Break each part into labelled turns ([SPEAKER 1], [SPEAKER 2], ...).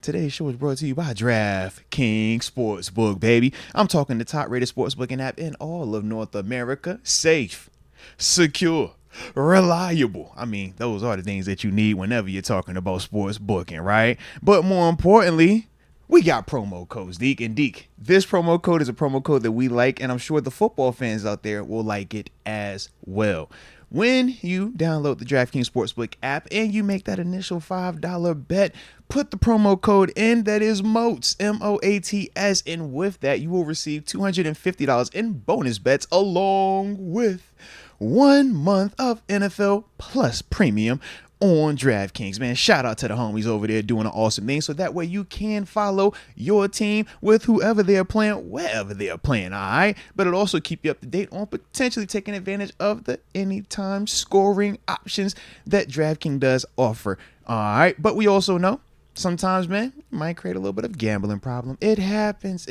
[SPEAKER 1] Today's show is brought to you by DraftKings Sportsbook, baby. I'm talking the top-rated sportsbooking app in all of North America. Safe, secure, reliable. I mean, those are the things that you need whenever you're talking about sports booking, right? But more importantly, we got promo codes, Deke. And Deke, this promo code is a promo code that we like, and I'm sure the football fans out there will like it as well. When you download the DraftKings Sportsbook app and you make that initial $5 bet, put the promo code in, that is MOATS, M-O-A-T-S, and with that, you will receive $250 in bonus bets along with 1 month of NFL Plus Premium on DraftKings. Man, shout out to the homies over there doing an awesome thing, so that way you can follow your team with whoever they're playing, wherever they're playing, all right? But it'll also keep you up to date on potentially taking advantage of the anytime scoring options that DraftKings does offer, all right? But we also know sometimes, man, it might create a little bit of gambling problem. It happens.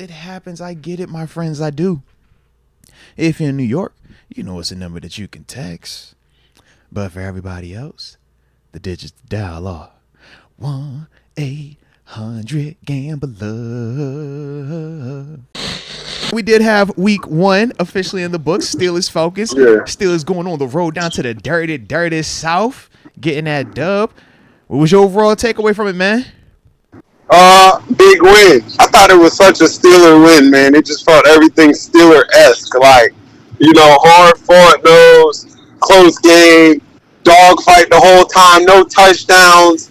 [SPEAKER 1] I get it, my friends, I do. If you're in New York, you know it's a number that you can text. But for everybody else, the digits to dial are 1-800-GAMBLER. We did have week 1 officially in the books. Steelers Falcons.
[SPEAKER 2] Yeah.
[SPEAKER 1] Steelers going on the road down to the dirty South, getting that dub. What was your overall takeaway from it, man?
[SPEAKER 2] Big win. I thought it was such a Steeler win, man. It just felt everything Steeler-esque. Like, hard fought nose, close game, dogfight the whole time, no touchdowns,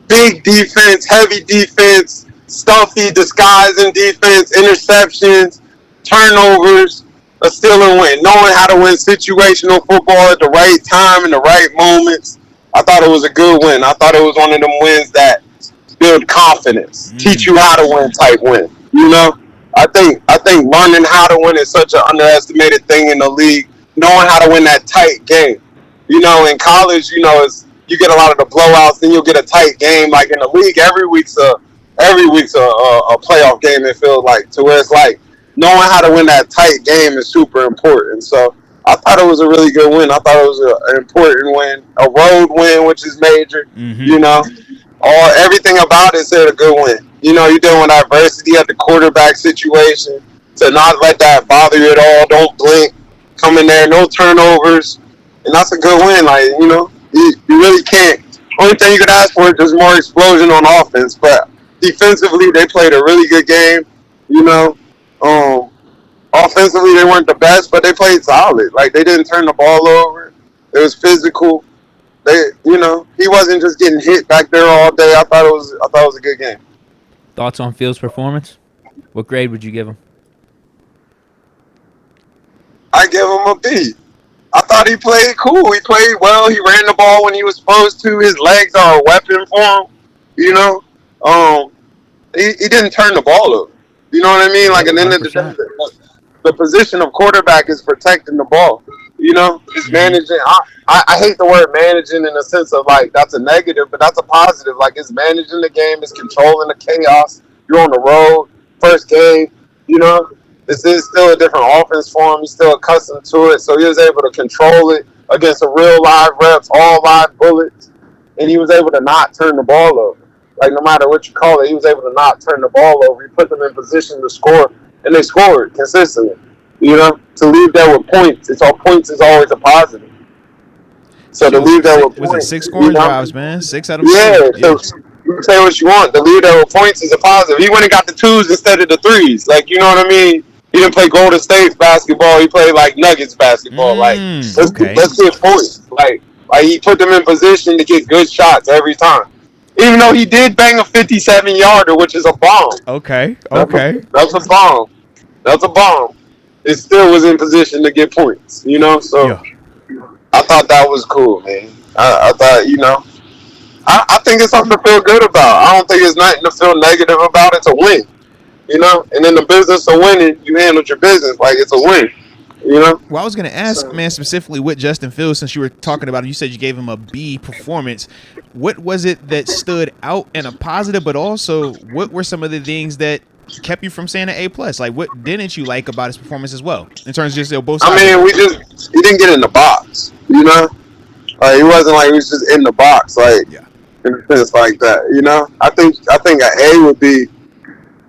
[SPEAKER 2] big defense, heavy defense, stuffy, disguising defense, interceptions, turnovers, a Steeler win. Knowing how to win situational football at the right time in the right moments. I thought it was a good win. I thought it was one of them wins that build confidence, teach you how to win type win. I think learning how to win is such an underestimated thing in the league. Knowing how to win that tight game. In college, you get a lot of the blowouts, then you'll get a tight game. Like in the league, every week's a playoff game. It feels like, to where it's like knowing how to win that tight game is super important. So I thought it was a really good win. I thought it was an important win, a road win, which is major. Everything about it said a good win. You're dealing with adversity at the quarterback situation. To not let that bother you at all. Don't blink. Come in there, no turnovers. And that's a good win. Like, you really can't. Only thing you could ask for is just more explosion on offense. But defensively, they played a really good game. Offensively, they weren't the best, but they played solid. Like, they didn't turn the ball over. It was physical. He wasn't just getting hit back there all day. I thought it was a good game.
[SPEAKER 3] Thoughts on Fields' performance? What grade would you give him?
[SPEAKER 2] I give him a B. I thought he played cool. He played well. He ran the ball when he was supposed to. His legs are a weapon for him. He didn't turn the ball over. You know what I mean? Like, at the end of the day, the position of quarterback is protecting the ball. It's managing. I hate the word managing in the sense of, like, that's a negative, but that's a positive. Like, it's managing the game. It's controlling the chaos. You're on the road. First game, This is still a different offense for him. He's still accustomed to it. So he was able to control it against a real live reps, all live bullets. And he was able to not turn the ball over. Like, no matter what you call it, he was able to not turn the ball over. He put them in position to score, and they scored consistently. To leave there with points. Points is always a positive. So to leave there with points.
[SPEAKER 1] Was it 6 scoring drives, man? 6 out of 6.
[SPEAKER 2] Yeah. So you can say what you want. To leave there with points is a positive. He went and got the 2s instead of the 3s. Like, you know what I mean? He didn't play Golden State basketball. He played like Nuggets basketball. Let's get points. Like he put them in position to get good shots every time. Even though he did bang a 57-yarder, which is a bomb.
[SPEAKER 1] Okay.
[SPEAKER 2] That's a bomb. It still was in position to get points. So yeah. I thought that was cool, man. I thought, I think it's something to feel good about. I don't think it's nothing to feel negative about. It's a win. And in the business of winning, you handled your business like it's a win. Well,
[SPEAKER 1] I was going to ask, man, specifically with Justin Fields, since you were talking about it, you said you gave him a B performance. What was it that stood out in a positive, but also what were some of the things that kept you from saying an A+? Like, what didn't you like about his performance as well? In terms of just both sides.
[SPEAKER 2] I mean, he didn't get in the box, Like, he wasn't like he was just in the box. Like, in a sense like that. You know, I think an A would be.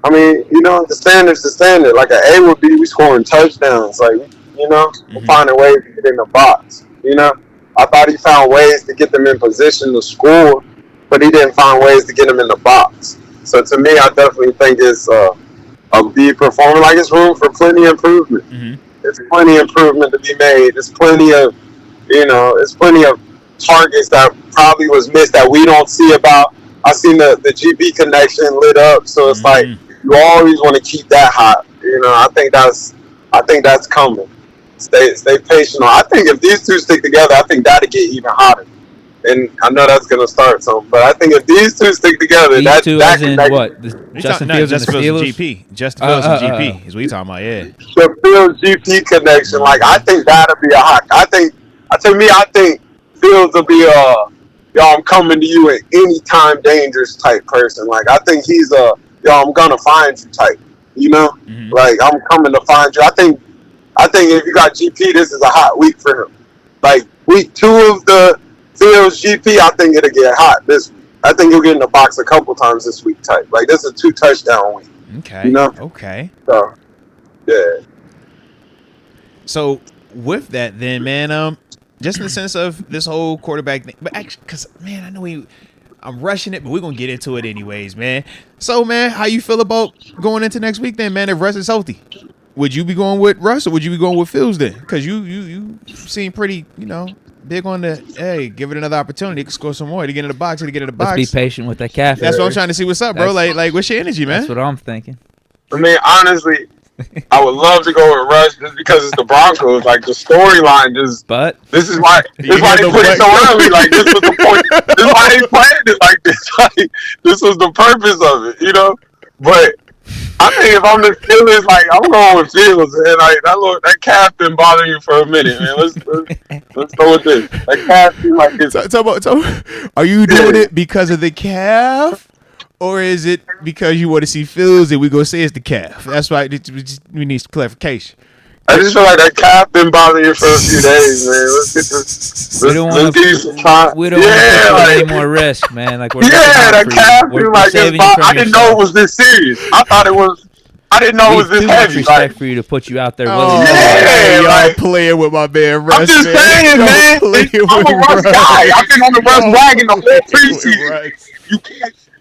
[SPEAKER 2] I mean, you know, the standard's the standard. Like an A would be we scoring touchdowns. Like, you know, we're finding ways to get in the box. You know, I thought he found ways to get them in position to score, but he didn't find ways to get them in the box. So to me, I definitely think it's a B performer. Like, it's room for plenty of improvement. There's plenty of improvement to be made. There's plenty of, you know, there's plenty of targets that probably was missed that we don't see about. I seen the GP connection lit up, so it's like you always want to keep that hot. You know, I think that's coming. Stay patient. I think if these two stick together, I think that'll get even hotter. And I know that's gonna start something, but I think if these two stick together,
[SPEAKER 3] that can what?
[SPEAKER 1] Justin Fields and the GP. Justin Fields and GP is what you talking about, yeah.
[SPEAKER 2] The Fields GP connection, like I think that'll be a hot. I think Fields will be I'm coming to you at any time dangerous type person. Like, I think he's I'm gonna find you type. You know, like I'm coming to find you. I think if you got GP, this is a hot week for him. Like week 2 of the Fields GP, I think it'll get hot this week. I think he'll get in the box a couple times this week type. Like, this is a 2 touchdown week.
[SPEAKER 1] Okay.
[SPEAKER 2] You know?
[SPEAKER 1] Okay.
[SPEAKER 2] So, yeah.
[SPEAKER 1] So with that, then, man, just in the sense of this whole quarterback thing, but actually, because, man, I know I'm rushing it, but we're going to get into it anyways, man. So, man, how you feel about going into next week then, man, if Russ is healthy? Would you be going with Russ or would you be going with Fields then? Because you seem pretty, you know, big on the, hey, give it another opportunity to score some more, to get in the box,
[SPEAKER 3] Let's be patient with that calf.
[SPEAKER 1] That's what I'm trying to see. What's up, bro? Like, what's your energy, man?
[SPEAKER 3] That's what I'm thinking.
[SPEAKER 2] I mean, honestly, I would love to go with Russ just because it's the Broncos. Like, the storyline just.
[SPEAKER 3] But
[SPEAKER 2] this is why they put it so early. Like, this was the point. This is why they planned it like this. Like, this was the purpose of it, you know. But I think if I'm the Steelers, like, I'm going with Fields, and like that calf been bothering you for a minute, man. Let's go with this. That calf seems like this.
[SPEAKER 1] So, are you doing it because of the calf? Or is it because you want to see Fields and we go say it's the calf? That's why we need clarification.
[SPEAKER 2] I just feel like that calf been bothering you for a few days, man. Let's get this.
[SPEAKER 3] We don't want to put any more risk, man. Like,
[SPEAKER 2] that calf seemed like this. I didn't know it was this serious. I didn't know it was this heavy.
[SPEAKER 3] Respect for you to put you out there.
[SPEAKER 1] Y'all playing with my man Russ.
[SPEAKER 2] I'm just saying, man. I'm a Russ guy. I've been on the Russ wagon the whole preseason.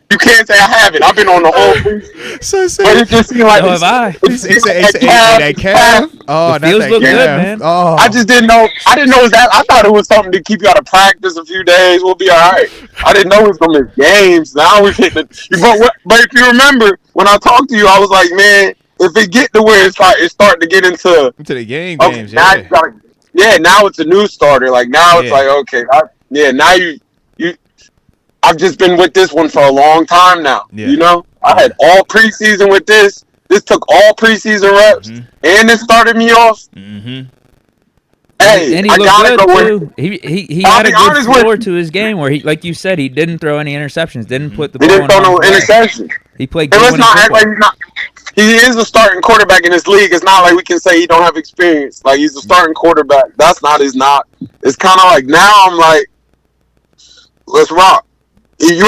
[SPEAKER 2] You can't say I haven't. I've been on the whole preseason. But it just seemed like
[SPEAKER 3] have I.
[SPEAKER 1] That calf. Oh,
[SPEAKER 3] the Fields look good, man.
[SPEAKER 2] Oh. I just didn't know. I didn't know it was that. I thought it was something to keep you out of practice a few days. We'll be all right. I didn't know it was gonna miss games. Now we've hit the. But if you remember when I talked to you, I was like, man, if it get to where it's starting to get into
[SPEAKER 1] the games.
[SPEAKER 2] Yeah. Now it's a new starter. Like now it's like okay. Now you. I've just been with this one for a long time now. Yeah. You know, I had all preseason with this. This took all preseason reps, and it started me off. Hey,
[SPEAKER 3] and he looked good too. He had a good floor to his game where he, like you said, he didn't throw any interceptions. Didn't put the ball.
[SPEAKER 2] He didn't throw no interceptions.
[SPEAKER 3] He played good. Let's not act like he's not.
[SPEAKER 2] He is a starting quarterback in this league. It's not like we can say he don't have experience. Like he's a starting quarterback. That's not his not. It's kind of like now I'm like, let's rock. You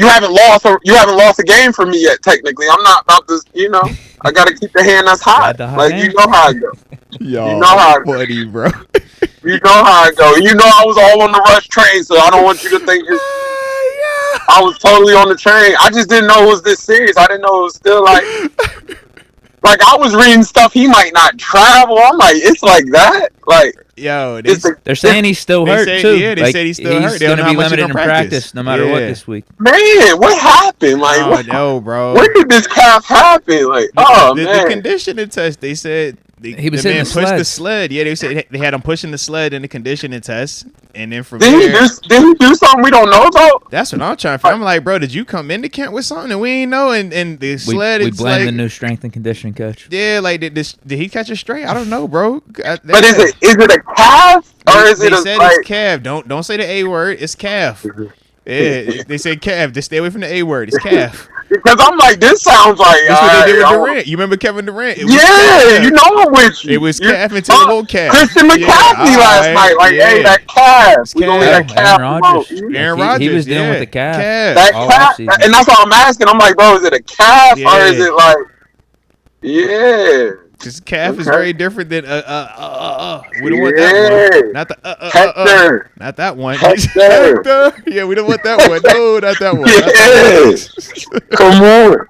[SPEAKER 2] haven't lost a game for me yet. Technically, I'm not about this. You know, I got to keep the hand that's hot. Like you know how I go.
[SPEAKER 1] Yo,
[SPEAKER 2] you know how
[SPEAKER 1] funny, bro.
[SPEAKER 2] You know how I go. You know I was all on the Rush train, so I don't want you to think I was totally on the train. I just didn't know it was this serious. I didn't know it was still like I was reading stuff. He might not travel. I'm like, it's like that. Like.
[SPEAKER 1] Yo,
[SPEAKER 3] they're saying he's still hurt too.
[SPEAKER 1] Yeah, they said he's still hurt.
[SPEAKER 3] He's going to be limited in practice no matter what this week.
[SPEAKER 2] Man, what happened? Like,
[SPEAKER 1] no, bro.
[SPEAKER 2] When did this calf happen? Like, man.
[SPEAKER 1] The conditioning test. They said
[SPEAKER 3] he was hitting
[SPEAKER 1] the sled. Yeah, they said they had him pushing the sled in the conditioning test, and then from
[SPEAKER 2] did he do something we don't know about?
[SPEAKER 1] That's what I'm trying to find. I'm like, bro, did you come into camp with something and we ain't know? And the sled.
[SPEAKER 3] We blame the new strength and conditioning coach.
[SPEAKER 1] Yeah, like did he catch it straight? I don't know, bro.
[SPEAKER 2] But is it a calf or is it a
[SPEAKER 1] it's calf? Don't say the A word. It's calf. Yeah, they said calf. Just stay away from the A word. It's calf.
[SPEAKER 2] Because I'm like, this sounds like.
[SPEAKER 1] That's what they did with Durant. You remember Kevin Durant?
[SPEAKER 2] Yeah, you know I'm with you.
[SPEAKER 1] It was calf until it won't calf.
[SPEAKER 2] Christian McCaffrey last night. Like, hey, that calf. We gonna let that calf.
[SPEAKER 1] Aaron Rodgers.
[SPEAKER 3] He was dealing with the calf.
[SPEAKER 2] That calf. And that's what I'm asking. I'm like, bro, is it a calf or is it like. Yeah.
[SPEAKER 1] Because calf is very different than We don't want that one. Not the Not that one. Yeah, we don't want that one. No, not that one.
[SPEAKER 2] Yeah. Come on.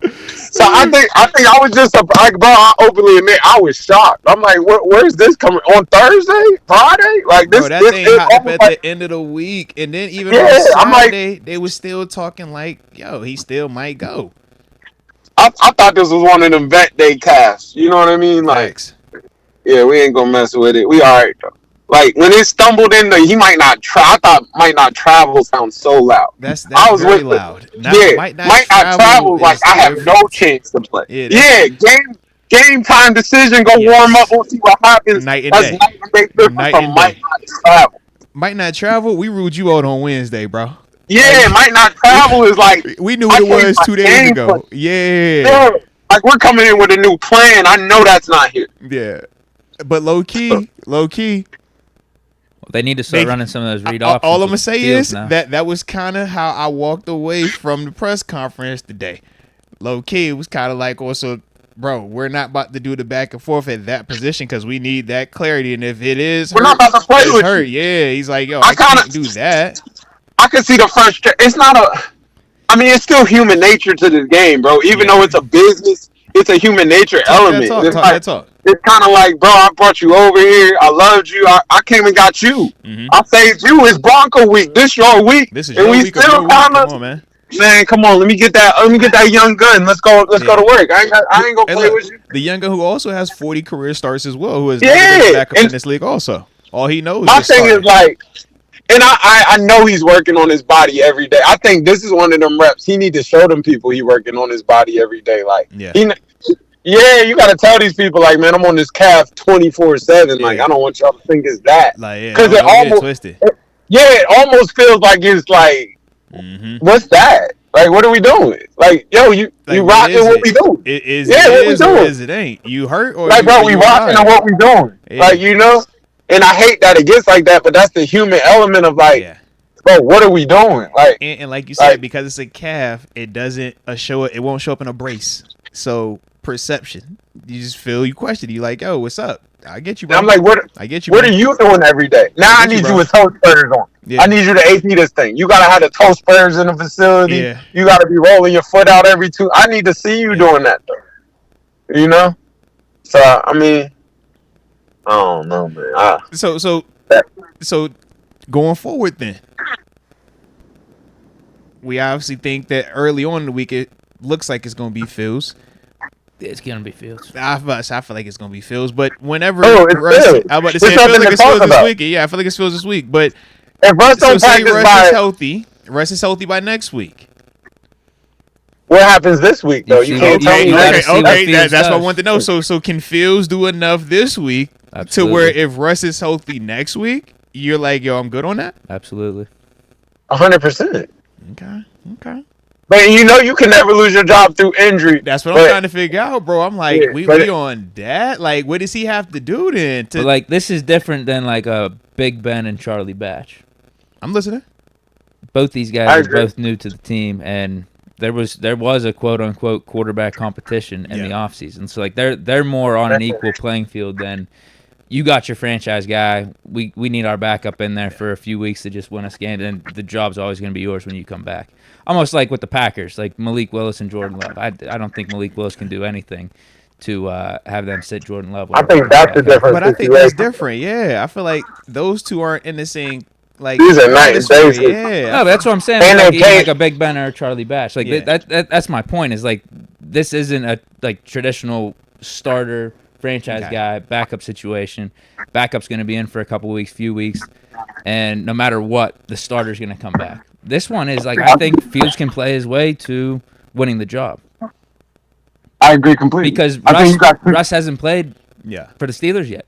[SPEAKER 2] So I think I was just like, bro. I openly admit I was shocked. I'm like, where's this coming on Thursday, Friday? Like this.
[SPEAKER 1] Bro, that thing happened at the end of the week, and then even on Saturday, they was still talking like, yo, he still might go.
[SPEAKER 2] I thought this was one of them vet day casts. You know what I mean? Like, yeah, we ain't gonna mess with it. We all right though. Like when it stumbled in, he might not try. I thought might not travel sounds so loud.
[SPEAKER 1] That's very loud.
[SPEAKER 2] Might not travel. Like I have no chance to play. Yeah, game time decision. Go warm up. We'll see what happens.
[SPEAKER 1] Night and day.
[SPEAKER 2] Night and day. Might not travel.
[SPEAKER 1] Might not travel. We ruled you out on Wednesday, bro.
[SPEAKER 2] Yeah, might not travel is like
[SPEAKER 1] we knew what it was 2 days ago. Yeah,
[SPEAKER 2] like we're coming in with a new plan. I know that's not here.
[SPEAKER 1] Yeah, but low key.
[SPEAKER 3] Well, they need to start running some of those read options.
[SPEAKER 1] All I'm gonna say is that was kind of how I walked away from the press conference today. Low key, it was kind of like also, bro, we're not about to do the back and forth at that position because we need that clarity. And if it is,
[SPEAKER 2] we're not about to play with you.
[SPEAKER 1] Yeah, he's like, yo, I can't do that.
[SPEAKER 2] I can see the frustration. It's not it's still human nature to this game, bro. Even though it's a business, it's a human nature element. It's kind of like, bro, I brought you over here. I loved you. I came and got you. Mm-hmm. I saved you. It's Bronco week. This your week.
[SPEAKER 1] This is your week. Come on, man.
[SPEAKER 2] Man, come on. Let me get that young gun. Let's go to work. I ain't gonna play with you.
[SPEAKER 1] The young gun who also has 40 career starts as well, who has never been back up in this league also. All he knows
[SPEAKER 2] my thing is like. And I know he's working on his body every day. I think this is one of them reps. He need to show them people he working on his body every day. Like, you got to tell these people, like, man, I'm on this calf 24/7. Like, I don't want y'all to think it's that.
[SPEAKER 1] Like,
[SPEAKER 2] because it almost twisted. It almost feels like it's like, what's that? Like, what are we doing? Like, yo, you rocking what we doing?
[SPEAKER 1] It is what we doing. It ain't. You hurt or
[SPEAKER 2] like, bro, we rocking on what we doing. Yeah. Like, you know. And I hate that it gets like that, but that's the human element of like, bro, what are we doing? Like,
[SPEAKER 1] and like you said, because it's a calf, it doesn't it won't show up in a brace. So perception, you just feel you question. You like, yo, what's up? I get you, bro.
[SPEAKER 2] I'm like, I get you. What are you doing every day? Now I need you with toe spurs on. Yeah. I need you to AP this thing. You gotta have the toe spurs in the facility. Yeah. You gotta be rolling your foot out every two. I need to see you doing that though. You know? So I mean. I don't know, man.
[SPEAKER 1] So going forward then, we obviously think that early on in the week it looks like it's going to be Fields.
[SPEAKER 3] It's going to be Fields.
[SPEAKER 1] I feel like it's going to be Fields, but whenever
[SPEAKER 2] Russ,
[SPEAKER 1] I'm about to say, I feel like it's Fields this week. Yeah, I feel like it's Fields this week. But
[SPEAKER 2] if Russ don't practice
[SPEAKER 1] Russ is healthy by next week.
[SPEAKER 2] What happens this week though? You can't tell me.
[SPEAKER 1] Okay, that's what I want to know. So can Fields do enough this week to where if Russ is healthy next week, you're like, yo, I'm good on that?
[SPEAKER 3] Absolutely.
[SPEAKER 2] 100%.
[SPEAKER 1] Okay.
[SPEAKER 2] But you know you can never lose your job through injury.
[SPEAKER 1] That's what I'm trying to figure out, bro. I'm like, we on that? Like, what does he have to do then?
[SPEAKER 3] Like, this is different than like a Big Ben and Charlie Batch.
[SPEAKER 1] I'm listening.
[SPEAKER 3] Both these guys are both new to the team, and there was a quote unquote quarterback competition in the offseason. So like they're more on an equal playing field than you got your franchise guy. We need our backup in there for a few weeks to just win us game, and the job's always going to be yours when you come back. Almost like with the Packers, like Malik Willis and Jordan Love. I don't think Malik Willis can do anything to have them sit Jordan Love.
[SPEAKER 2] I think that's the difference.
[SPEAKER 1] But I think that's different. Yeah, I feel like those two aren't in the same. Like
[SPEAKER 2] these are night and days.
[SPEAKER 3] Yeah, no, that's what I'm saying. Like a Big Ben or a Charlie Batch. Like that's my point. Is like this isn't a like traditional starter franchise guy backup situation. Backup's going to be in for a couple weeks, few weeks, and no matter what, the starter's going to come back. This one is like I think Fields can play his way to winning the job.
[SPEAKER 2] I agree completely
[SPEAKER 3] because Russ hasn't played for the Steelers yet.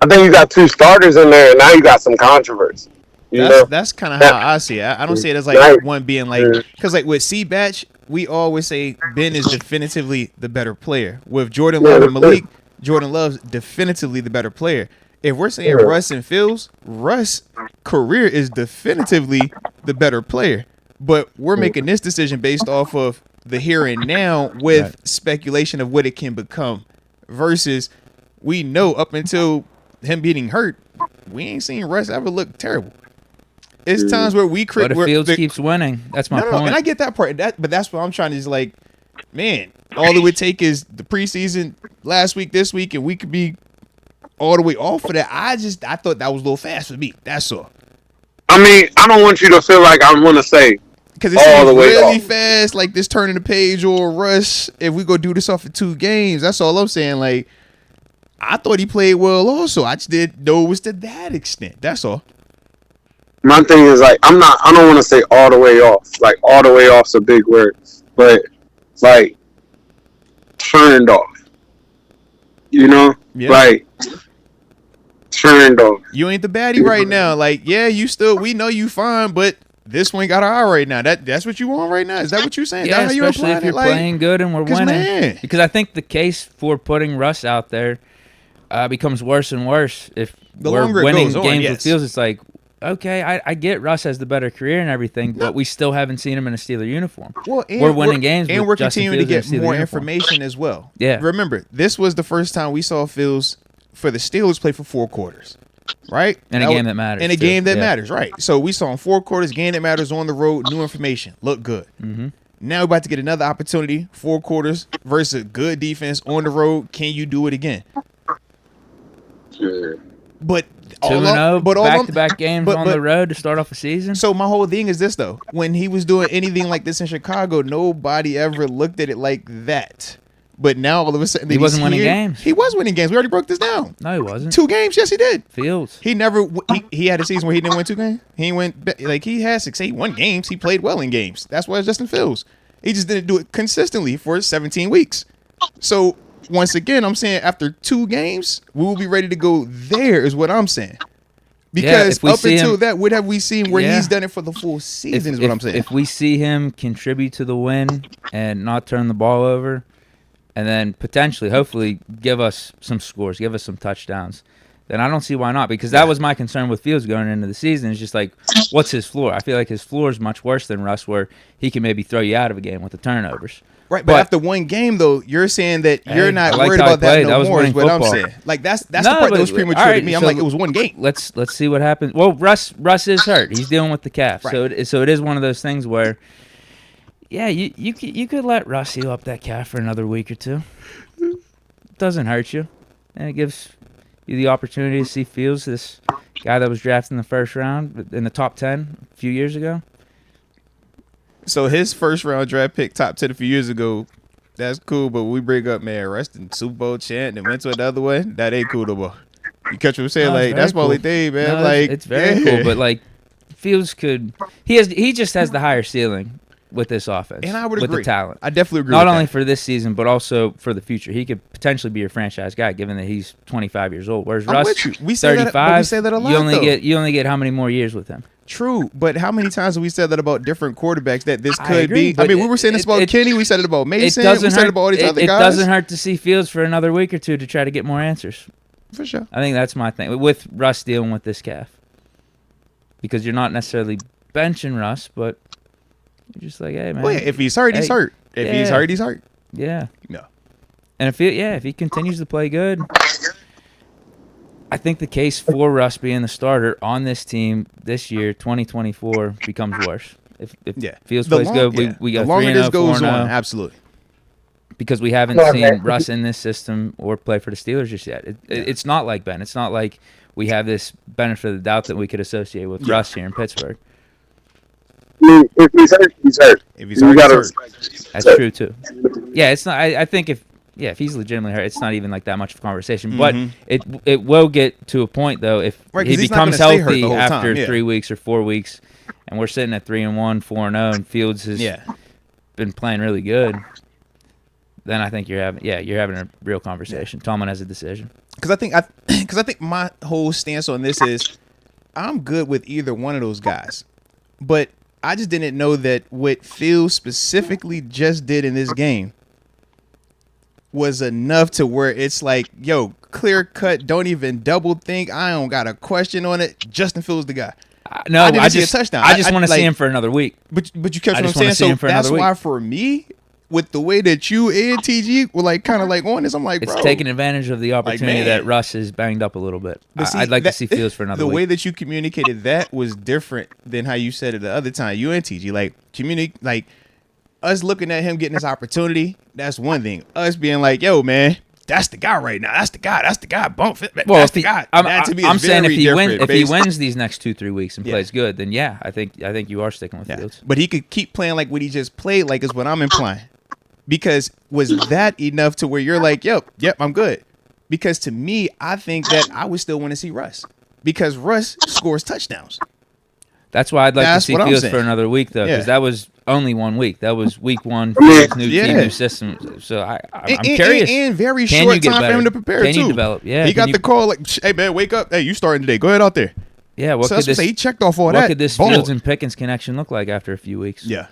[SPEAKER 2] I think you got two starters in there, and now you got some controversy.
[SPEAKER 1] That's kind of how I see it. I don't see it as like one being like, because like with C Batch, we always say Ben is definitively the better player. With Jordan Love and Malik, Jordan Love's definitively the better player. If we're saying Russ and Fields, Russ' career is definitively the better player. But we're making this decision based off of the here and now with speculation of what it can become versus we know up until him getting hurt, we ain't seen Russ ever look terrible. It's times where we
[SPEAKER 3] But if Fields keeps winning, that's my point.
[SPEAKER 1] And I get that part. But that's what I'm trying to is like, man, all it would take is the preseason last week, this week, and we could be all the way off of that. I thought that was a little fast for me. That's all.
[SPEAKER 2] I mean, I don't want you to feel like I want to say
[SPEAKER 1] because it's all the way really off. Fast, like this turning the page or rush. If we go do this off of 2 games, that's all I'm saying. Like, I thought he played well also. I just didn't know it was to that extent. That's all.
[SPEAKER 2] My thing is like I don't want to say all the way off. Like all the way off's a big word, but like turned off. You know, like turned off.
[SPEAKER 1] You ain't the baddie right now. Like, yeah, we know you fine, but this one got an eye right now. That's what you want right now. Is that what you're saying?
[SPEAKER 3] Yeah,
[SPEAKER 1] that's how
[SPEAKER 3] especially if you're playing good and we're winning.
[SPEAKER 1] Man.
[SPEAKER 3] Because I think the case for putting Russ out there becomes worse and worse if we're winning games with Fields. It's like, okay, I get Russ has the better career and everything, but we still haven't seen him in a Steeler uniform.
[SPEAKER 1] Well,
[SPEAKER 3] we're winning games,
[SPEAKER 1] and we're continuing to get more information as well.
[SPEAKER 3] Yeah.
[SPEAKER 1] Remember, this was the first time we saw Fields for the Steelers play for 4 quarters, right?
[SPEAKER 3] In a game that matters.
[SPEAKER 1] In a game that matters, right? So we saw in 4 quarters, game that matters on the road, new information, look good.
[SPEAKER 3] Mm-hmm.
[SPEAKER 1] Now we're about to get another opportunity, 4 quarters versus good defense on the road. Can you do it again?
[SPEAKER 2] Yeah.
[SPEAKER 1] But
[SPEAKER 3] 2-0, back-to-back games on the road to start off a season.
[SPEAKER 1] So my whole thing is this, though. When he was doing anything like this in Chicago, nobody ever looked at it like that. But now all of a sudden
[SPEAKER 3] he wasn't winning games.
[SPEAKER 1] He was winning games. We already broke this down.
[SPEAKER 3] No, he wasn't.
[SPEAKER 1] 2 games, yes, he did.
[SPEAKER 3] Fields.
[SPEAKER 1] He never. He had a season where he didn't win 2 games. He went like he had 6, 8, 1 games. He played well in games. That's why it's Justin Fields. He just didn't do it consistently for 17 weeks. So once again, I'm saying after 2 games, we will be ready to go there. Is what I'm saying. Because up until that, what have we seen where he's done it for the full season? Is what I'm saying.
[SPEAKER 3] If we see him contribute to the win and not turn the ball over, and then potentially, hopefully, give us some scores, give us some touchdowns, then I don't see why not. Because that was my concern with Fields going into the season. It's just like, what's his floor? I feel like his floor is much worse than Russ, where he can maybe throw you out of a game with the turnovers.
[SPEAKER 1] Right, but after 1 game, though, you're saying that you're not worried about that no more. Is what I'm saying. Like that's the part that was premature to me. I'm like, it was 1 game.
[SPEAKER 3] Let's see what happens. Well, Russ is hurt. He's dealing with the calf, so it is one of those things where, yeah, you could let Russ heal up that calf for another week or 2. It doesn't hurt you, and it gives you the opportunity to see Fields, this guy that was drafted in the first round in the top 10 a few years ago.
[SPEAKER 1] So his first round draft pick, top 10 a few years ago, that's cool. But we bring up, man, Rustin, Super Bowl champ, and went to another one. That ain't cool no more. You catch what I'm saying? Like that's my only thing, man.
[SPEAKER 3] No,
[SPEAKER 1] like
[SPEAKER 3] it's very cool. But like Fields could, he just has the higher ceiling with this offense,
[SPEAKER 1] and I would
[SPEAKER 3] with
[SPEAKER 1] agree.
[SPEAKER 3] The talent.
[SPEAKER 1] I definitely agree.
[SPEAKER 3] Not only for this season, but also for the future. He could potentially be your franchise guy, given that he's 25 years old. Whereas Russ, 35,
[SPEAKER 1] we say that a lot.
[SPEAKER 3] You only get how many more years with him?
[SPEAKER 1] True, but how many times have we said that about different quarterbacks that this could be? I mean, we were saying this about Kenny. We said it about Mason. We said it about all these other guys.
[SPEAKER 3] It doesn't hurt to see Fields for another week or 2 to try to get more answers.
[SPEAKER 1] For sure.
[SPEAKER 3] I think that's my thing with Russ dealing with this calf, because you're not necessarily benching Russ, but you're just like, hey man.
[SPEAKER 1] Well, yeah, if he's hurt, he's hurt. If he's hurt, he's hurt.
[SPEAKER 3] Yeah.
[SPEAKER 1] No.
[SPEAKER 3] And if he continues to play good, I think the case for Russ being the starter on this team this year, 2024, becomes worse. If Fields plays good, we got 3-0, 4-0.
[SPEAKER 1] Absolutely.
[SPEAKER 3] Because we haven't seen Russ in this system or play for the Steelers just yet. It's not like Ben. It's not like we have this benefit of the doubt that we could associate with Russ here in Pittsburgh.
[SPEAKER 2] If he's hurt, he's hurt.
[SPEAKER 1] If he's hurt, he's hurt.
[SPEAKER 3] That's true too. Yeah, it's not. I think if he's legitimately hurt, it's not even like that much of a conversation. But it will get to a point though if he becomes healthy after 3 weeks or 4 weeks, and we're sitting at 3-1, 4-0, and Fields has been playing really good. Then I think you're having a real conversation. Tomlin has a decision.
[SPEAKER 1] Because I think my whole stance on this is I'm good with either one of those guys. But I just didn't know that what Phil specifically just did in this game was enough to where it's like, yo, clear cut, don't even double think. I don't got a question on it. Justin Fields the guy.
[SPEAKER 3] No, I just
[SPEAKER 1] see a touchdown.
[SPEAKER 3] I just want to see him for another week.
[SPEAKER 1] But you catch what I'm saying?
[SPEAKER 3] So
[SPEAKER 1] that's why for me, with the way that you and TG were like kind of like on this, I'm like,
[SPEAKER 3] it's
[SPEAKER 1] bro,
[SPEAKER 3] taking advantage of the opportunity that Russ is banged up a little bit. I'd like to see Fields for another week.
[SPEAKER 1] The way that you communicated that was different than how you said it the other time. You and TG like us looking at him getting this opportunity. That's one thing. Us being like, yo, man, that's the guy right now. That's the guy. That's the guy. Bump it.
[SPEAKER 3] Well,
[SPEAKER 1] that's the guy.
[SPEAKER 3] I'm saying if he wins these next 2-3 weeks and plays good, then yeah, I think you are sticking with Fields.
[SPEAKER 1] But he could keep playing like what he just played, like is what I'm implying. Because was that enough to where you're like, yep, I'm good? Because to me, I think that I would still want to see Russ because Russ scores touchdowns.
[SPEAKER 3] That's why I'd like to see Fields for another week, though, because that was only 1 week. That was week 1, Fields, new team, new system. So I'm curious.
[SPEAKER 1] And very short time for him to prepare,
[SPEAKER 3] Can
[SPEAKER 1] too.
[SPEAKER 3] You develop? Yeah.
[SPEAKER 1] He got the call like, hey, man, wake up. Hey, you starting today. Go ahead out there.
[SPEAKER 3] Yeah.
[SPEAKER 1] He checked off all that.
[SPEAKER 3] What could this Fields and Pickens connection look like after a few weeks?
[SPEAKER 1] Yeah.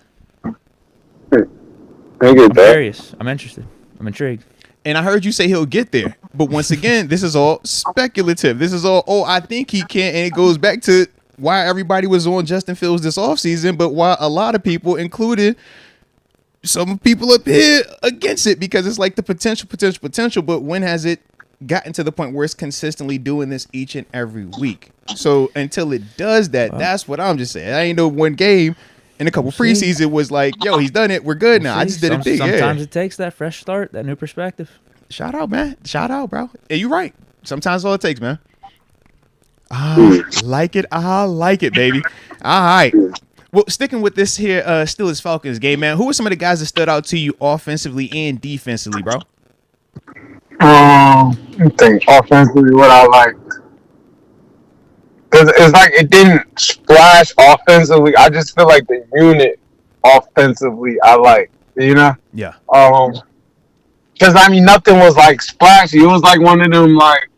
[SPEAKER 3] I'm curious. I'm interested. I'm intrigued.
[SPEAKER 1] And I heard you say he'll get there. But once again, this is all speculative. This is all, I think he can. And it goes back to why everybody was on Justin Fields this offseason, but why a lot of people, included some people up here, against it because it's like the potential. But when has it gotten to the point where it's consistently doing this each and every week? So until it does that, that's what I'm just saying. I ain't know one game in a couple preseason was like, yo, he's done it. We're good now. I just did it big.
[SPEAKER 3] Sometimes it takes that fresh start, that new perspective.
[SPEAKER 1] Shout out, man. Shout out, bro. And you're right. Sometimes all it takes, man. I like it, baby. All right. Well, sticking with this here Steelers Falcons game, man, who are some of the guys that stood out to you offensively and defensively, bro?
[SPEAKER 2] I think offensively what I liked. Because it's like it didn't splash offensively. I just feel like the unit offensively I like, you know?
[SPEAKER 1] Yeah.
[SPEAKER 2] Because, I mean, nothing was like splashy. It was like one of them, like,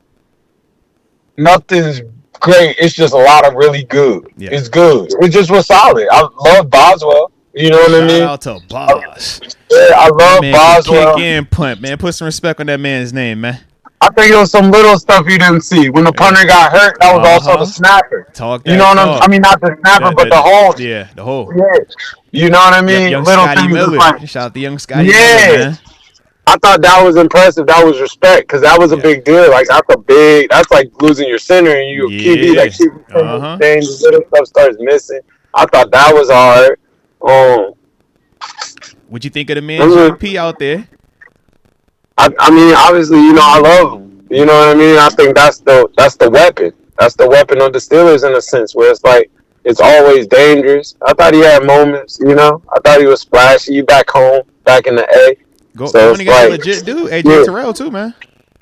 [SPEAKER 2] nothing's great. It's just a lot of really good. Yeah. It's good. It just was solid. I love Boswell. You know what I mean?
[SPEAKER 1] Shout out to Boss.
[SPEAKER 2] Yeah, I love Boswell.
[SPEAKER 1] Kick and punt, man. Put some respect on that man's name, man.
[SPEAKER 2] I think it was some little stuff you didn't see. When the punter got hurt, that was also the snapper.
[SPEAKER 1] You
[SPEAKER 2] know what I mean? Not the snapper, but the hole.
[SPEAKER 1] Yeah, the hole.
[SPEAKER 2] Yeah. You know what I mean?
[SPEAKER 1] Young
[SPEAKER 2] little
[SPEAKER 1] Scotty
[SPEAKER 2] things
[SPEAKER 1] Miller.
[SPEAKER 2] like,
[SPEAKER 1] Shout out to young Scotty Miller, man.
[SPEAKER 2] I thought that was impressive. That was respect because that was a big deal. Like that's like losing your center and you QB like change, little stuff starts missing. I thought that was hard.
[SPEAKER 1] What'd you think of the man GP out there?
[SPEAKER 2] I mean, obviously, I love him. You know what I mean? I think that's the weapon. That's the weapon of the Steelers in a sense where it's like it's always dangerous. I thought he had moments. I thought he was splashy. Back home, back in the A.
[SPEAKER 1] So it's like, legit dude. AJ Terrell too, man.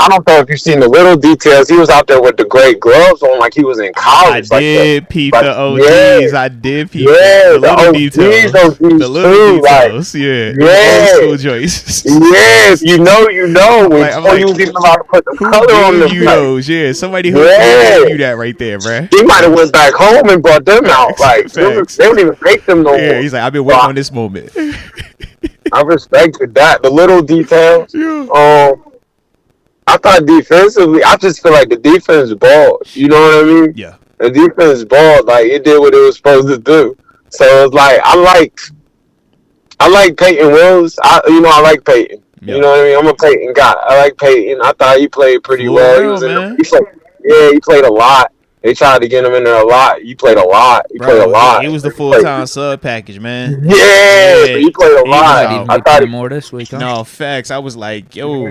[SPEAKER 2] I don't know if you've seen the little details. He was out there with the great gloves on like he was in college.
[SPEAKER 1] I did peep the OGs. I did peep the little details. The little details. Yeah. Old school joints.
[SPEAKER 2] Yes, you know. When you was even allowed to put the color on them.
[SPEAKER 1] Yeah, somebody who gave you that right there, bruh.
[SPEAKER 2] He might have went back home and brought them out. Like they don't even make them no more.
[SPEAKER 1] Yeah, he's like, I've been waiting on this moment.
[SPEAKER 2] I respected that. The little details. Yeah. I thought defensively, I just feel like the defense balled. You know what I mean?
[SPEAKER 1] Yeah.
[SPEAKER 2] The defense balled. Like, it did what it was supposed to do. So, it's like, I like Peyton Willis. I like Peyton. Yep. You know what I mean? I'm a Peyton guy. I like Peyton. I thought he played pretty well. He played a lot. They tried to get him in there a lot. He played a lot. He played a lot.
[SPEAKER 1] He was the full-time sub package, man.
[SPEAKER 2] Yeah, he played a lot.
[SPEAKER 3] I thought more this week. Huh?
[SPEAKER 1] No, facts. I was like, yo,
[SPEAKER 2] you